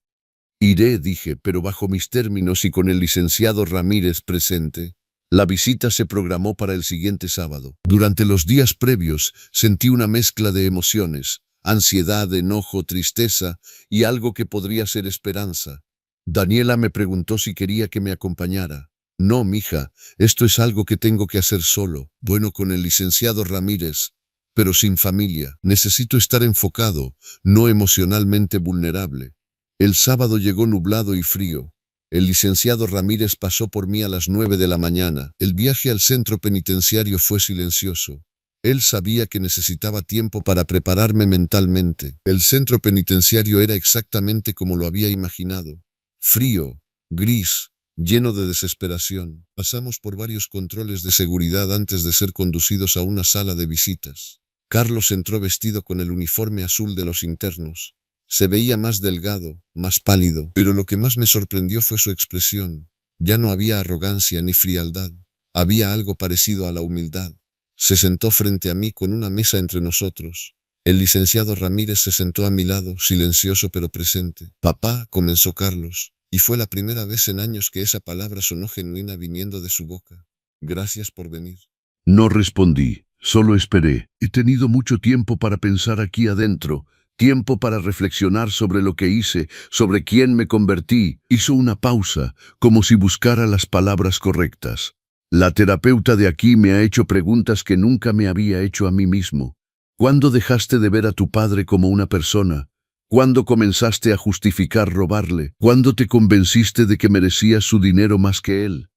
Iré, dije, pero bajo mis términos y con el licenciado Ramírez presente. La visita se programó para el siguiente sábado. Durante los días previos sentí una mezcla de emociones, ansiedad, enojo, tristeza y algo que podría ser esperanza. Daniela me preguntó si quería que me acompañara. No, mija, esto es algo que tengo que hacer solo. Bueno, con el licenciado Ramírez, pero sin familia. Necesito estar enfocado, no emocionalmente vulnerable. El sábado llegó nublado y frío. El licenciado Ramírez pasó por mí a las 9 de la mañana. El viaje al centro penitenciario fue silencioso. Él sabía que necesitaba tiempo para prepararme mentalmente. El centro penitenciario era exactamente como lo había imaginado. Frío, gris, lleno de desesperación. Pasamos por varios controles de seguridad antes de ser conducidos a una sala de visitas. Carlos entró vestido con el uniforme azul de los internos. Se veía más delgado, más pálido, pero lo que más me sorprendió fue su expresión. Ya no había arrogancia ni frialdad. Había algo parecido a la humildad. Se sentó frente a mí con una mesa entre nosotros. El licenciado Ramírez se sentó a mi lado, silencioso pero presente. Papá, comenzó Carlos, y fue la primera vez en años que esa palabra sonó genuina viniendo de su boca. Gracias por venir. No respondí, solo esperé. He tenido mucho tiempo para pensar aquí adentro, tiempo para reflexionar sobre lo que hice, sobre quién me convertí. Hizo una pausa, como si buscara las palabras correctas. La terapeuta de aquí me ha hecho preguntas que nunca me había hecho a mí mismo. ¿Cuándo dejaste de ver a tu padre como una persona? ¿Cuándo comenzaste a justificar robarle? ¿Cuándo te convenciste de que merecías su dinero más que él?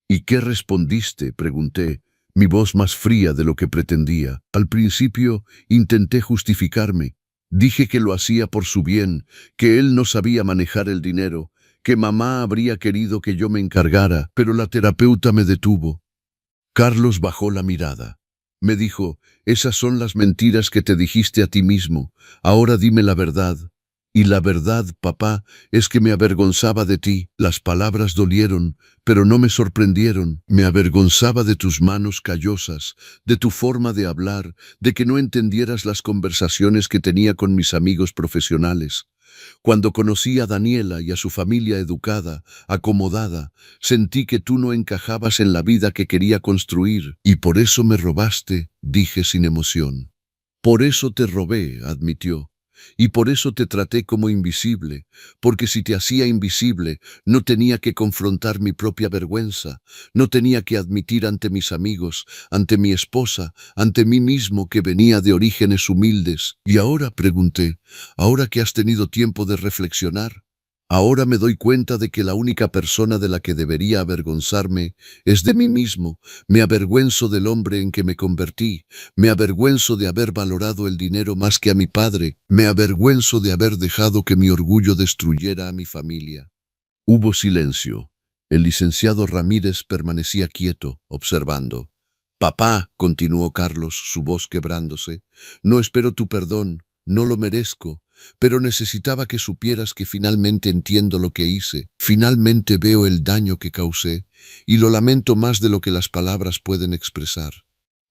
¿Y qué respondiste?, pregunté, mi voz más fría de lo que pretendía. Al principio intenté justificarme. Dije que lo hacía por su bien, que él no sabía manejar el dinero, que mamá habría querido que yo me encargara, pero la terapeuta me detuvo. Carlos bajó la mirada. Me dijo, esas son las mentiras que te dijiste a ti mismo, ahora dime la verdad. Y la verdad, papá, es que me avergonzaba de ti. Las palabras dolieron, pero no me sorprendieron. Me avergonzaba de tus manos callosas, de tu forma de hablar, de que no entendieras las conversaciones que tenía con mis amigos profesionales. Cuando conocí a Daniela y a su familia educada, acomodada, sentí que tú no encajabas en la vida que quería construir, y por eso me robaste, dije sin emoción. Por eso te robé, admitió. Y por eso te traté como invisible, porque si te hacía invisible, no tenía que confrontar mi propia vergüenza, no tenía que admitir ante mis amigos, ante mi esposa, ante mí mismo que venía de orígenes humildes. Y ahora, pregunté, ahora que has tenido tiempo de reflexionar, ahora me doy cuenta de que la única persona de la que debería avergonzarme es de mí mismo. Me avergüenzo del hombre en que me convertí. Me avergüenzo de haber valorado el dinero más que a mi padre. Me avergüenzo de haber dejado que mi orgullo destruyera a mi familia. Hubo silencio. El licenciado Ramírez permanecía quieto, observando. Papá, continuó Carlos, su voz quebrándose, no espero tu perdón, no lo merezco, pero necesitaba que supieras que finalmente entiendo lo que hice, finalmente veo el daño que causé, y lo lamento más de lo que las palabras pueden expresar.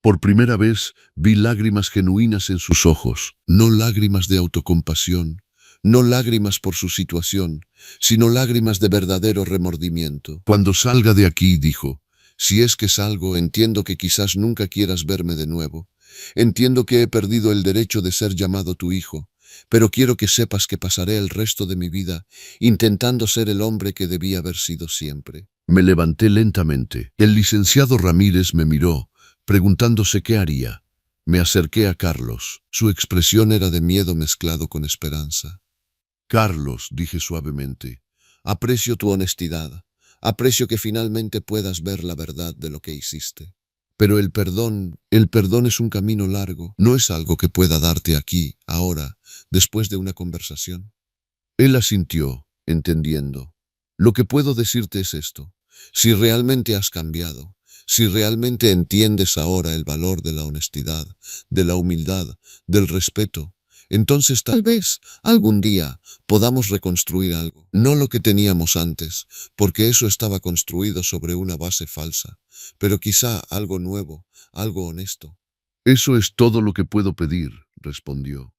Por primera vez vi lágrimas genuinas en sus ojos, no lágrimas de autocompasión, no lágrimas por su situación, sino lágrimas de verdadero remordimiento. Cuando salga de aquí, dijo, si es que salgo, entiendo que quizás nunca quieras verme de nuevo. Entiendo que he perdido el derecho de ser llamado tu hijo, pero quiero que sepas que pasaré el resto de mi vida intentando ser el hombre que debía haber sido siempre. Me levanté lentamente. El licenciado Ramírez me miró, preguntándose qué haría. Me acerqué a Carlos. Su expresión era de miedo mezclado con esperanza. Carlos, dije suavemente, aprecio tu honestidad. Aprecio que finalmente puedas ver la verdad de lo que hiciste. Pero el perdón es un camino largo, no es algo que pueda darte aquí, ahora, después de una conversación. Él asintió, entendiendo. Lo que puedo decirte es esto. Si realmente has cambiado, si realmente entiendes ahora el valor de la honestidad, de la humildad, del respeto, entonces tal vez, algún día, podamos reconstruir algo. No lo que teníamos antes, porque eso estaba construido sobre una base falsa, pero quizá algo nuevo, algo honesto. Eso es todo lo que puedo pedir, respondió.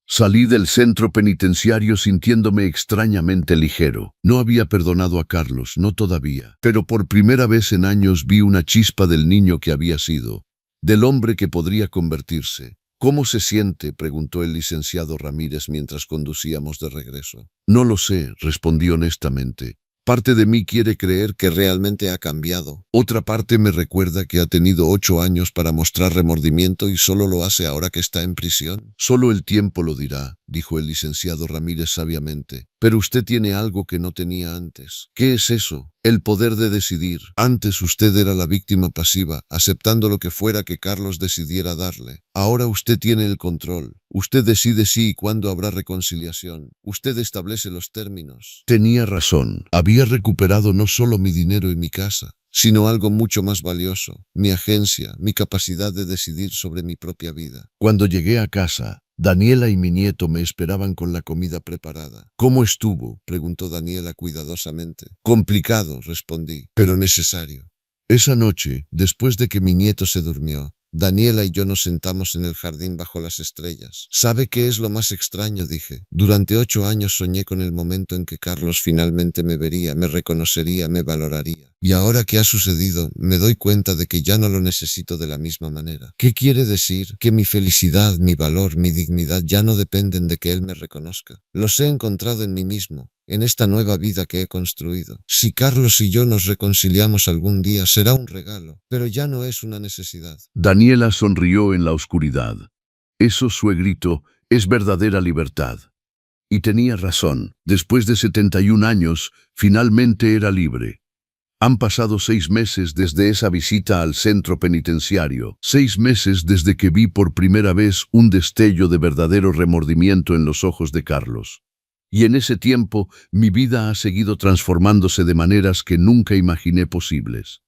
Salí del centro penitenciario sintiéndome extrañamente ligero. No había perdonado a Carlos, no todavía, pero por primera vez en años vi una chispa del niño que había sido, del hombre que podría convertirse. ¿Cómo se siente?, preguntó el licenciado Ramírez mientras conducíamos de regreso. No lo sé, respondí honestamente. Parte de mí quiere creer que realmente ha cambiado. Otra parte me recuerda que ha tenido 8 años para mostrar remordimiento y solo lo hace ahora que está en prisión. Solo el tiempo lo dirá, dijo el licenciado Ramírez sabiamente. Pero usted tiene algo que no tenía antes. ¿Qué es eso? El poder de decidir. Antes usted era la víctima pasiva, aceptando lo que fuera que Carlos decidiera darle. Ahora usted tiene el control. Usted decide si y cuándo habrá reconciliación. Usted establece los términos. Tenía razón. Había recuperado no solo mi dinero y mi casa, sino algo mucho más valioso, mi agencia, mi capacidad de decidir sobre mi propia vida. Cuando llegué a casa, Daniela y mi nieto me esperaban con la comida preparada. ¿Cómo estuvo?, preguntó Daniela cuidadosamente. Complicado, respondí, pero necesario. Esa noche, después de que mi nieto se durmió, Daniela y yo nos sentamos en el jardín bajo las estrellas. ¿Sabe qué es lo más extraño?, dije. Durante 8 años soñé con el momento en que Carlos finalmente me vería, me reconocería, me valoraría. Y ahora que ha sucedido, me doy cuenta de que ya no lo necesito de la misma manera. ¿Qué quiere decir? Que mi felicidad, mi valor, mi dignidad ya no dependen de que él me reconozca. Los he encontrado en mí mismo, en esta nueva vida que he construido. Si Carlos y yo nos reconciliamos algún día, será un regalo, pero ya no es una necesidad. Daniela sonrió en la oscuridad. Eso, suegrito, es verdadera libertad. Y tenía razón. Después de 71 años, finalmente era libre. Han pasado 6 meses desde esa visita al centro penitenciario, 6 meses desde que vi por primera vez un destello de verdadero remordimiento en los ojos de Carlos. Y en ese tiempo, mi vida ha seguido transformándose de maneras que nunca imaginé posibles.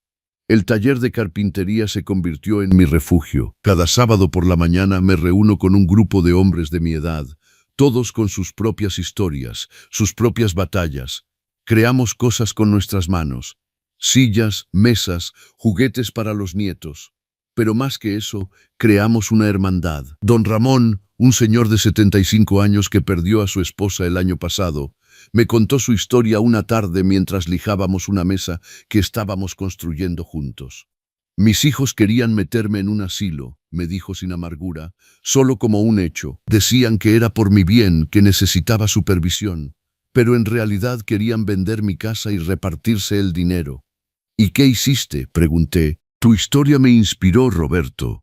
El taller de carpintería se convirtió en mi refugio. Cada sábado por la mañana me reúno con un grupo de hombres de mi edad, todos con sus propias historias, sus propias batallas. Creamos cosas con nuestras manos. Sillas, mesas, juguetes para los nietos. Pero más que eso, creamos una hermandad. Don Ramón, un señor de 75 años que perdió a su esposa el año pasado, me contó su historia una tarde mientras lijábamos una mesa que estábamos construyendo juntos. Mis hijos querían meterme en un asilo, me dijo sin amargura, solo como un hecho. Decían que era por mi bien, que necesitaba supervisión, pero en realidad querían vender mi casa y repartirse el dinero. ¿Y qué hiciste?, pregunté. Tu historia me inspiró, Roberto.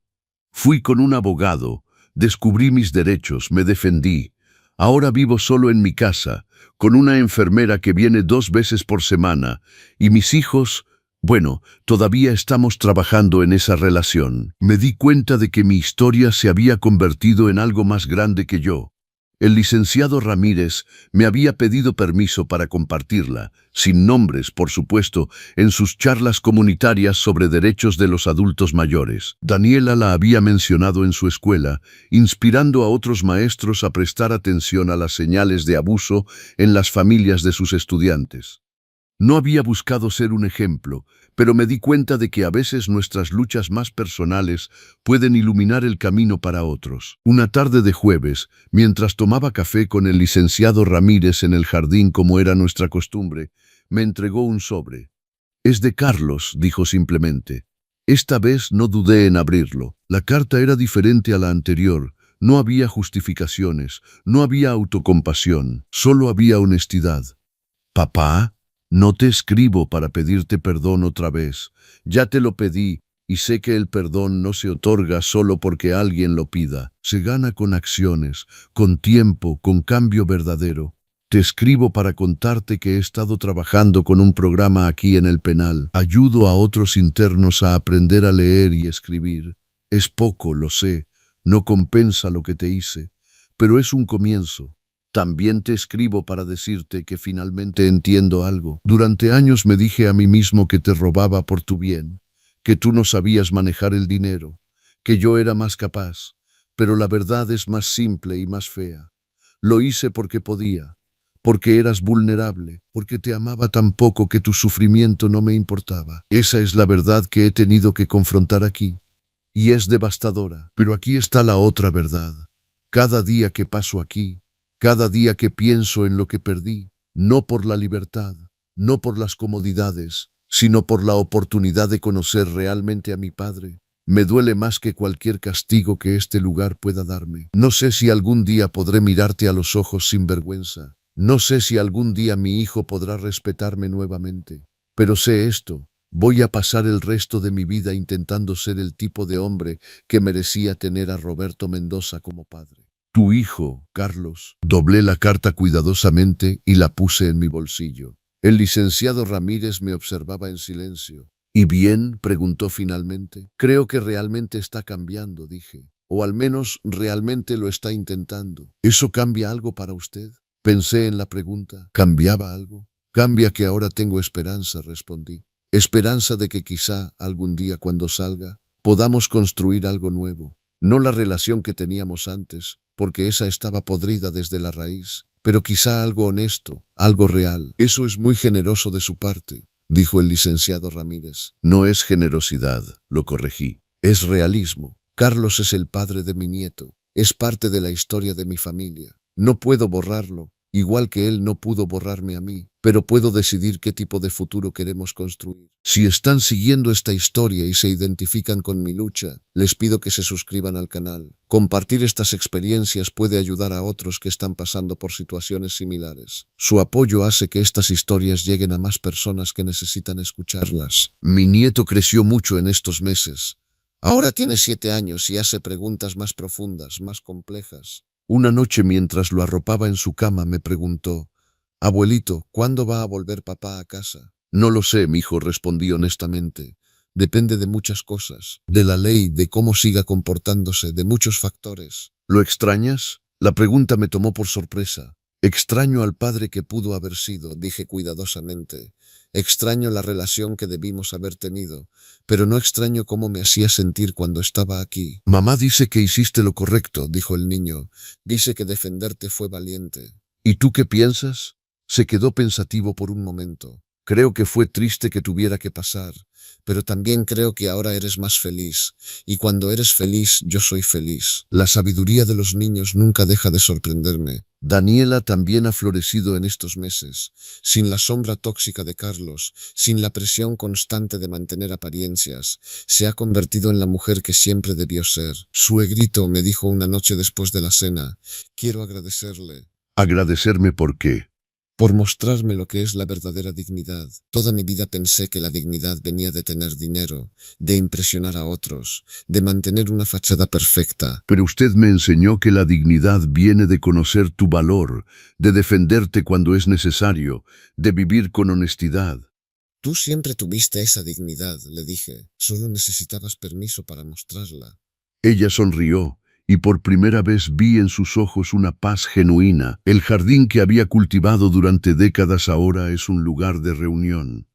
Fui con un abogado, descubrí mis derechos, me defendí. Ahora vivo solo en mi casa, con una enfermera que viene 2 veces por semana, y mis hijos, bueno, todavía estamos trabajando en esa relación. Me di cuenta de que mi historia se había convertido en algo más grande que yo. El licenciado Ramírez me había pedido permiso para compartirla, sin nombres, por supuesto, en sus charlas comunitarias sobre derechos de los adultos mayores. Daniela la había mencionado en su escuela, inspirando a otros maestros a prestar atención a las señales de abuso en las familias de sus estudiantes. No había buscado ser un ejemplo, pero me di cuenta de que a veces nuestras luchas más personales pueden iluminar el camino para otros. Una tarde de jueves, mientras tomaba café con el licenciado Ramírez en el jardín como era nuestra costumbre, me entregó un sobre. «Es de Carlos», dijo simplemente. Esta vez no dudé en abrirlo. La carta era diferente a la anterior. No había justificaciones, no había autocompasión, solo había honestidad. «Papá, no te escribo para pedirte perdón otra vez. Ya te lo pedí y sé que el perdón no se otorga solo porque alguien lo pida. Se gana con acciones, con tiempo, con cambio verdadero. Te escribo para contarte que he estado trabajando con un programa aquí en el penal. Ayudo a otros internos a aprender a leer y escribir. Es poco, lo sé, no compensa lo que te hice, pero es un comienzo. También te escribo para decirte que finalmente entiendo algo. Durante años me dije a mí mismo que te robaba por tu bien, que tú no sabías manejar el dinero, que yo era más capaz, pero la verdad es más simple y más fea. Lo hice porque podía, porque eras vulnerable, porque te amaba tan poco que tu sufrimiento no me importaba. Esa es la verdad que he tenido que confrontar aquí, y es devastadora. Pero aquí está la otra verdad. Cada día que paso aquí, cada día que pienso en lo que perdí, no por la libertad, no por las comodidades, sino por la oportunidad de conocer realmente a mi padre, me duele más que cualquier castigo que este lugar pueda darme. No sé si algún día podré mirarte a los ojos sin vergüenza. No sé si algún día mi hijo podrá respetarme nuevamente. Pero sé esto, voy a pasar el resto de mi vida intentando ser el tipo de hombre que merecía tener a Roberto Mendoza como padre. Tu hijo, Carlos. Doblé la carta cuidadosamente y la puse en mi bolsillo. El licenciado Ramírez me observaba en silencio. ¿Y bien?, preguntó finalmente. Creo que realmente está cambiando, dije. O al menos realmente lo está intentando. ¿Eso cambia algo para usted? Pensé en la pregunta. ¿Cambiaba algo? Cambia que ahora tengo esperanza, respondí. Esperanza de que quizá algún día cuando salga podamos construir algo nuevo. No la relación que teníamos antes, porque esa estaba podrida desde la raíz, pero quizá algo honesto, algo real. Eso es muy generoso de su parte. dijo el licenciado Ramírez. No es generosidad, lo corregí. Es realismo. Carlos es el padre de mi nieto. Es parte de la historia de mi familia. No puedo borrarlo, igual que él no pudo borrarme a mí, pero puedo decidir qué tipo de futuro queremos construir. Si están siguiendo esta historia y se identifican con mi lucha, les pido que se suscriban al canal. Compartir estas experiencias puede ayudar a otros que están pasando por situaciones similares. Su apoyo hace que estas historias lleguen a más personas que necesitan escucharlas. Mi nieto creció mucho en estos meses. Ahora tiene 7 años y hace preguntas más profundas, más complejas. Una noche mientras lo arropaba en su cama me preguntó: «Abuelito, ¿cuándo va a volver papá a casa?» «No lo sé, mijo», respondí honestamente. «Depende de muchas cosas, de la ley, de cómo siga comportándose, de muchos factores». «¿Lo extrañas?» La pregunta me tomó por sorpresa. «Extraño al padre que pudo haber sido», dije cuidadosamente. «Extraño la relación que debimos haber tenido, pero no extraño cómo me hacía sentir cuando estaba aquí». «Mamá dice que hiciste lo correcto», dijo el niño. «Dice que defenderte fue valiente». «¿Y tú qué piensas?» Se quedó pensativo por un momento. «Creo que fue triste que tuviera que pasar, pero también creo que ahora eres más feliz, y cuando eres feliz, yo soy feliz». La sabiduría de los niños nunca deja de sorprenderme. Daniela también ha florecido en estos meses, sin la sombra tóxica de Carlos, sin la presión constante de mantener apariencias. Se ha convertido en la mujer que siempre debió ser. «Suegrito», me dijo una noche después de la cena, «quiero agradecerle». ¿Agradecerme por qué? Por mostrarme lo que es la verdadera dignidad. Toda mi vida pensé que la dignidad venía de tener dinero, de impresionar a otros, de mantener una fachada perfecta. Pero usted me enseñó que la dignidad viene de conocer tu valor, de defenderte cuando es necesario, de vivir con honestidad. Tú siempre tuviste esa dignidad, le dije. Solo necesitabas permiso para mostrarla. Ella sonrió, y por primera vez vi en sus ojos una paz genuina. El jardín que había cultivado durante décadas ahora es un lugar de reunión.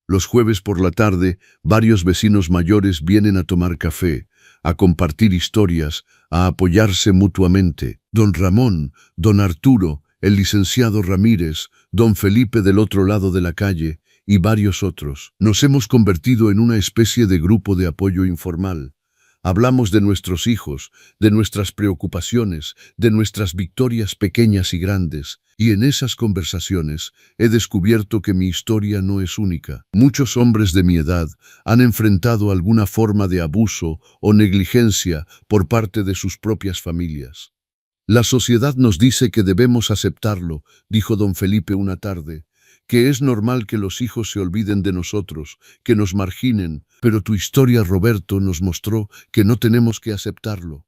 Los jueves por la tarde, varios vecinos mayores vienen a tomar café, a compartir historias, a apoyarse mutuamente. Don Ramón, don Arturo, el licenciado Ramírez, don Felipe del otro lado de la calle y varios otros. Nos hemos convertido en una especie de grupo de apoyo informal. Hablamos de nuestros hijos, de nuestras preocupaciones, de nuestras victorias pequeñas y grandes, y en esas conversaciones he descubierto que mi historia no es única. Muchos hombres de mi edad han enfrentado alguna forma de abuso o negligencia por parte de sus propias familias. La sociedad nos dice que debemos aceptarlo, dijo don Felipe una tarde, que es normal que los hijos se olviden de nosotros, que nos marginen, pero tu historia, Roberto, nos mostró que no tenemos que aceptarlo.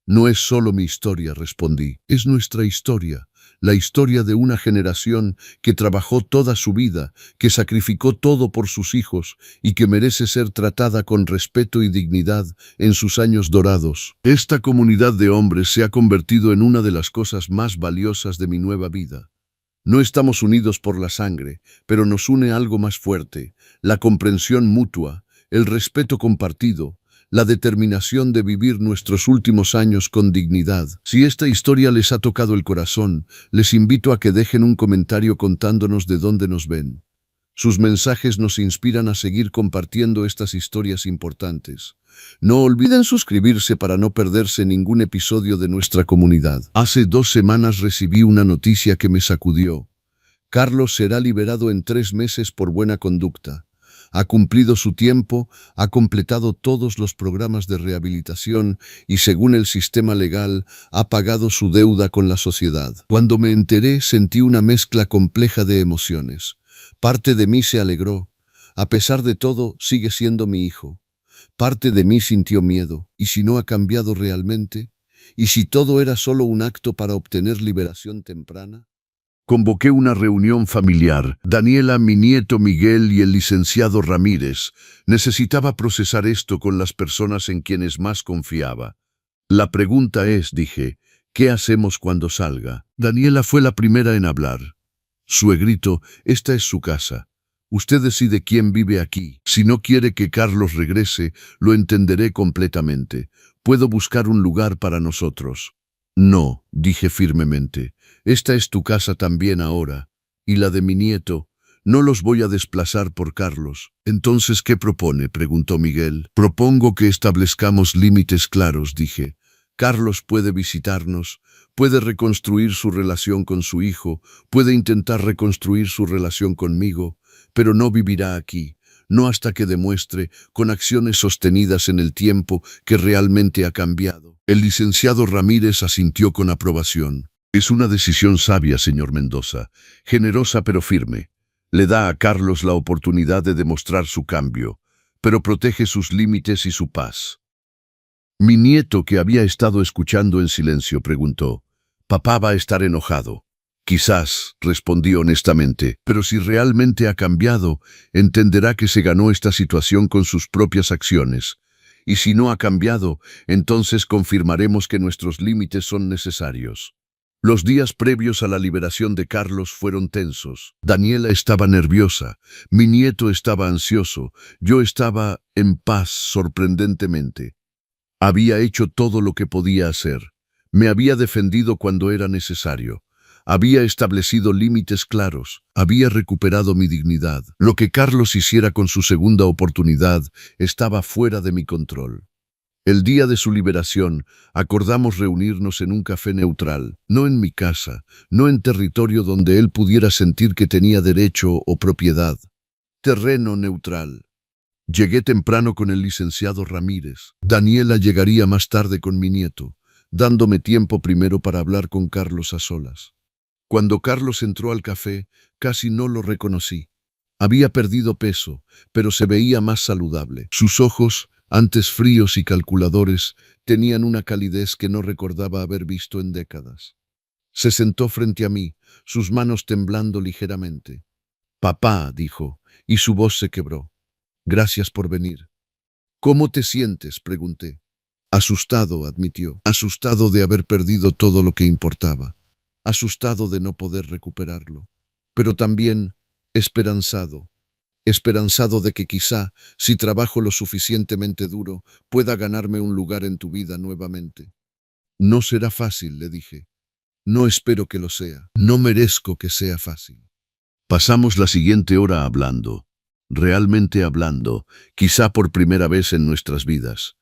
No es solo mi historia, respondí, es nuestra historia, la historia de una generación que trabajó toda su vida, que sacrificó todo por sus hijos y que merece ser tratada con respeto y dignidad en sus años dorados. Esta comunidad de hombres se ha convertido en una de las cosas más valiosas de mi nueva vida. No estamos unidos por la sangre, pero nos une algo más fuerte, la comprensión mutua, el respeto compartido, la determinación de vivir nuestros últimos años con dignidad. Si esta historia les ha tocado el corazón, les invito a que dejen un comentario contándonos de dónde nos ven. Sus mensajes nos inspiran a seguir compartiendo estas historias importantes. No olviden suscribirse para no perderse ningún episodio de nuestra comunidad. Hace 2 semanas recibí una noticia que me sacudió. Carlos será liberado en 3 meses por buena conducta. Ha cumplido su tiempo, ha completado todos los programas de rehabilitación y, según el sistema legal, ha pagado su deuda con la sociedad. Cuando me enteré, sentí una mezcla compleja de emociones. Parte de mí se alegró. A pesar de todo, sigue siendo mi hijo. Parte de mí sintió miedo. ¿Y si no ha cambiado realmente? ¿Y si todo era solo un acto para obtener liberación temprana? Convoqué una reunión familiar. Daniela, mi nieto Miguel y el licenciado Ramírez. Necesitaba procesar esto con las personas en quienes más confiaba. La pregunta es, dije, ¿qué hacemos cuando salga? Daniela fue la primera en hablar. Suegrito, esta es su casa. Usted decide quién vive aquí. Si no quiere que Carlos regrese, lo entenderé completamente. Puedo buscar un lugar para nosotros. No, dije firmemente. Esta es tu casa también ahora, y la de mi nieto. No los voy a desplazar por Carlos. Entonces, ¿qué propone?, preguntó Miguel. Propongo que establezcamos límites claros, dije. Carlos puede visitarnos, puede reconstruir su relación con su hijo, puede intentar reconstruir su relación conmigo, pero no vivirá aquí, no hasta que demuestre, con acciones sostenidas en el tiempo, que realmente ha cambiado. El licenciado Ramírez asintió con aprobación. Es una decisión sabia, señor Mendoza, generosa pero firme. Le da a Carlos la oportunidad de demostrar su cambio, pero protege sus límites y su paz. Mi nieto, que había estado escuchando en silencio, preguntó: «¿Papá va a estar enojado?» «Quizás», respondí honestamente, «pero si realmente ha cambiado, entenderá que se ganó esta situación con sus propias acciones. Y si no ha cambiado, entonces confirmaremos que nuestros límites son necesarios». Los días previos a la liberación de Carlos fueron tensos. Daniela estaba nerviosa, mi nieto estaba ansioso, yo estaba en paz sorprendentemente. Había hecho todo lo que podía hacer. Me había defendido cuando era necesario. Había establecido límites claros. Había recuperado mi dignidad. Lo que Carlos hiciera con su segunda oportunidad estaba fuera de mi control. El día de su liberación, acordamos reunirnos en un café neutral, no en mi casa, no en territorio donde él pudiera sentir que tenía derecho o propiedad. Terreno neutral. Llegué temprano con el licenciado Ramírez. Daniela llegaría más tarde con mi nieto, dándome tiempo primero para hablar con Carlos a solas. Cuando Carlos entró al café, casi no lo reconocí. Había perdido peso, pero se veía más saludable. Sus ojos, antes fríos y calculadores, tenían una calidez que no recordaba haber visto en décadas. Se sentó frente a mí, sus manos temblando ligeramente. «Papá», dijo, y su voz se quebró. «Gracias por venir». «¿Cómo te sientes?», pregunté. «Asustado», admitió. «Asustado de haber perdido todo lo que importaba. Asustado de no poder recuperarlo. Pero también esperanzado. Esperanzado de que quizá, si trabajo lo suficientemente duro, pueda ganarme un lugar en tu vida nuevamente». «No será fácil», le dije. «No espero que lo sea. No merezco que sea fácil». Pasamos la siguiente hora hablando. Realmente hablando, quizá por primera vez en nuestras vidas.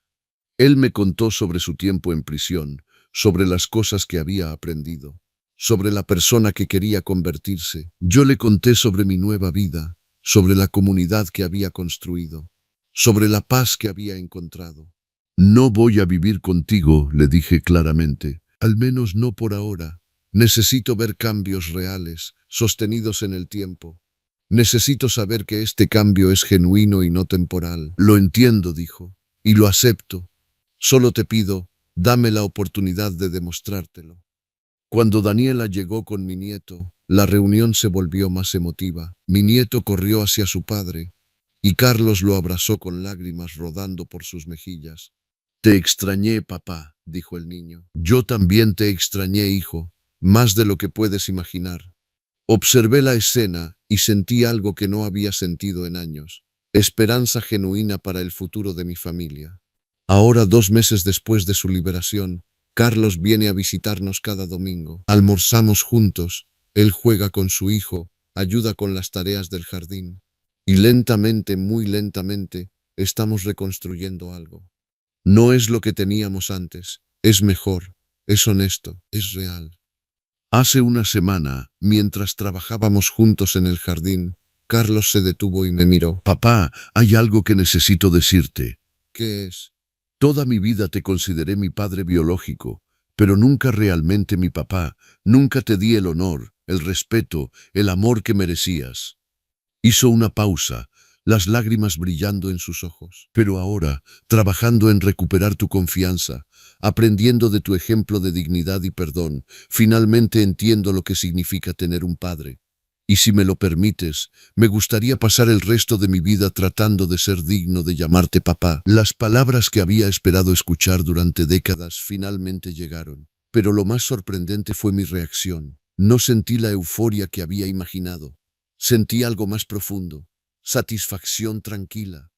Él me contó sobre su tiempo en prisión, sobre las cosas que había aprendido, sobre la persona que quería convertirse. Yo le conté sobre mi nueva vida, sobre la comunidad que había construido, sobre la paz que había encontrado. «No voy a vivir contigo», le dije claramente, «al menos no por ahora. Necesito ver cambios reales, sostenidos en el tiempo. Necesito saber que este cambio es genuino y no temporal». «Lo entiendo», dijo, «y lo acepto. Solo te pido, dame la oportunidad de demostrártelo». Cuando Daniela llegó con mi nieto, la reunión se volvió más emotiva. Mi nieto corrió hacia su padre, y Carlos lo abrazó con lágrimas rodando por sus mejillas. «Te extrañé, papá», dijo el niño. «Yo también te extrañé, hijo, más de lo que puedes imaginar». Observé la escena y sentí algo que no había sentido en años: esperanza genuina para el futuro de mi familia. Ahora, 2 meses después de su liberación, Carlos viene a visitarnos cada domingo. Almorzamos juntos, él juega con su hijo, ayuda con las tareas del jardín. Y lentamente, muy lentamente, estamos reconstruyendo algo. No es lo que teníamos antes, es mejor, es honesto, es real. Hace una semana, mientras trabajábamos juntos en el jardín, Carlos se detuvo y me miró. «Papá, hay algo que necesito decirte». «¿Qué es?». «Toda mi vida te consideré mi padre biológico, pero nunca realmente mi papá. Nunca te di el honor, el respeto, el amor que merecías». Hizo una pausa, las lágrimas brillando en sus ojos. «Pero ahora, trabajando en recuperar tu confianza, aprendiendo de tu ejemplo de dignidad y perdón, finalmente entiendo lo que significa tener un padre. Y si me lo permites, me gustaría pasar el resto de mi vida tratando de ser digno de llamarte papá». Las palabras que había esperado escuchar durante décadas finalmente llegaron. Pero lo más sorprendente fue mi reacción. No sentí la euforia que había imaginado. Sentí algo más profundo, satisfacción tranquila.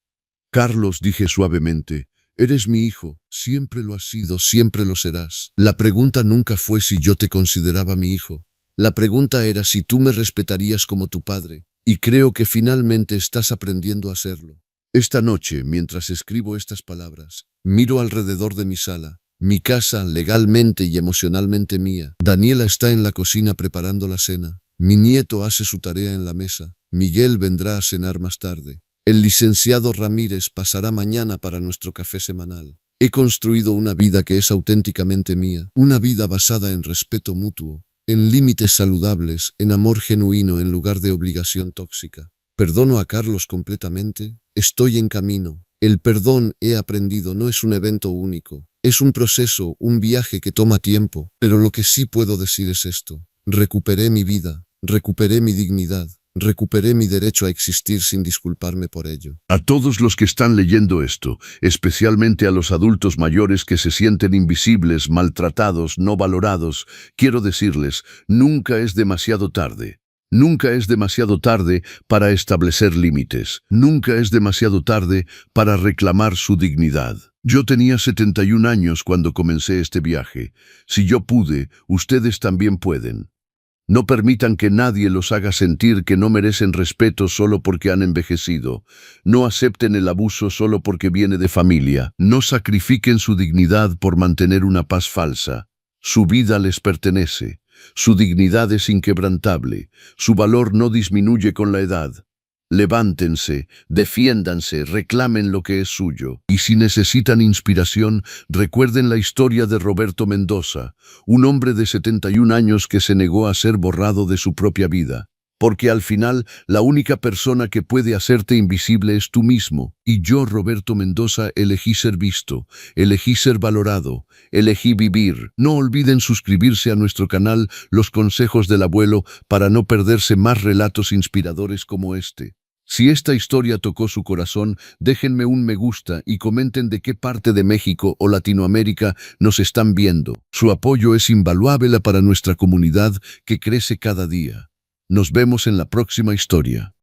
«Carlos», dije suavemente, «eres mi hijo, siempre lo has sido, siempre lo serás». La pregunta nunca fue si yo te consideraba mi hijo. La pregunta era si tú me respetarías como tu padre, Y creo que finalmente estás aprendiendo a hacerlo. Esta noche, mientras escribo estas palabras, Miro alrededor de mi sala, mi casa legalmente y emocionalmente mía. Daniela está en la cocina preparando la cena. Mi nieto hace su tarea en la mesa. Miguel vendrá a cenar más tarde. El licenciado Ramírez pasará mañana para nuestro café semanal. He construido una vida que es auténticamente mía, una vida basada en respeto mutuo, en límites saludables, en amor genuino en lugar de obligación tóxica. Perdono a Carlos completamente, estoy en camino. El perdón, he aprendido, no es un evento único, es un proceso, un viaje que toma tiempo, pero lo que sí puedo decir es esto: recuperé mi vida, recuperé mi dignidad, recuperé mi derecho a existir sin disculparme por ello. a todos los que están leyendo esto, especialmente a los adultos mayores que se sienten invisibles, maltratados, no valorados, quiero decirles, nunca es demasiado tarde. Nunca es demasiado tarde para establecer límites. Nunca es demasiado tarde para reclamar su dignidad. Yo tenía 71 años cuando comencé este viaje. Si yo pude, ustedes también pueden. No permitan que nadie los haga sentir que no merecen respeto solo porque han envejecido. No acepten el abuso solo porque viene de familia. No sacrifiquen su dignidad por mantener una paz falsa. Su vida les pertenece. Su dignidad es inquebrantable. Su valor no disminuye con la edad. Levántense, defiéndanse, reclamen lo que es suyo. Y si necesitan inspiración, recuerden la historia de Roberto Mendoza, un hombre de 71 años que se negó a ser borrado de su propia vida. Porque al final, la única persona que puede hacerte invisible es tú mismo. Y yo, Roberto Mendoza, elegí ser visto, elegí ser valorado, elegí vivir. No olviden suscribirse a nuestro canal Los Consejos del Abuelo para no perderse más relatos inspiradores como este. Si esta historia tocó su corazón, déjenme un me gusta y comenten de qué parte de México o Latinoamérica nos están viendo. Su apoyo es invaluable para nuestra comunidad que crece cada día. Nos vemos en la próxima historia.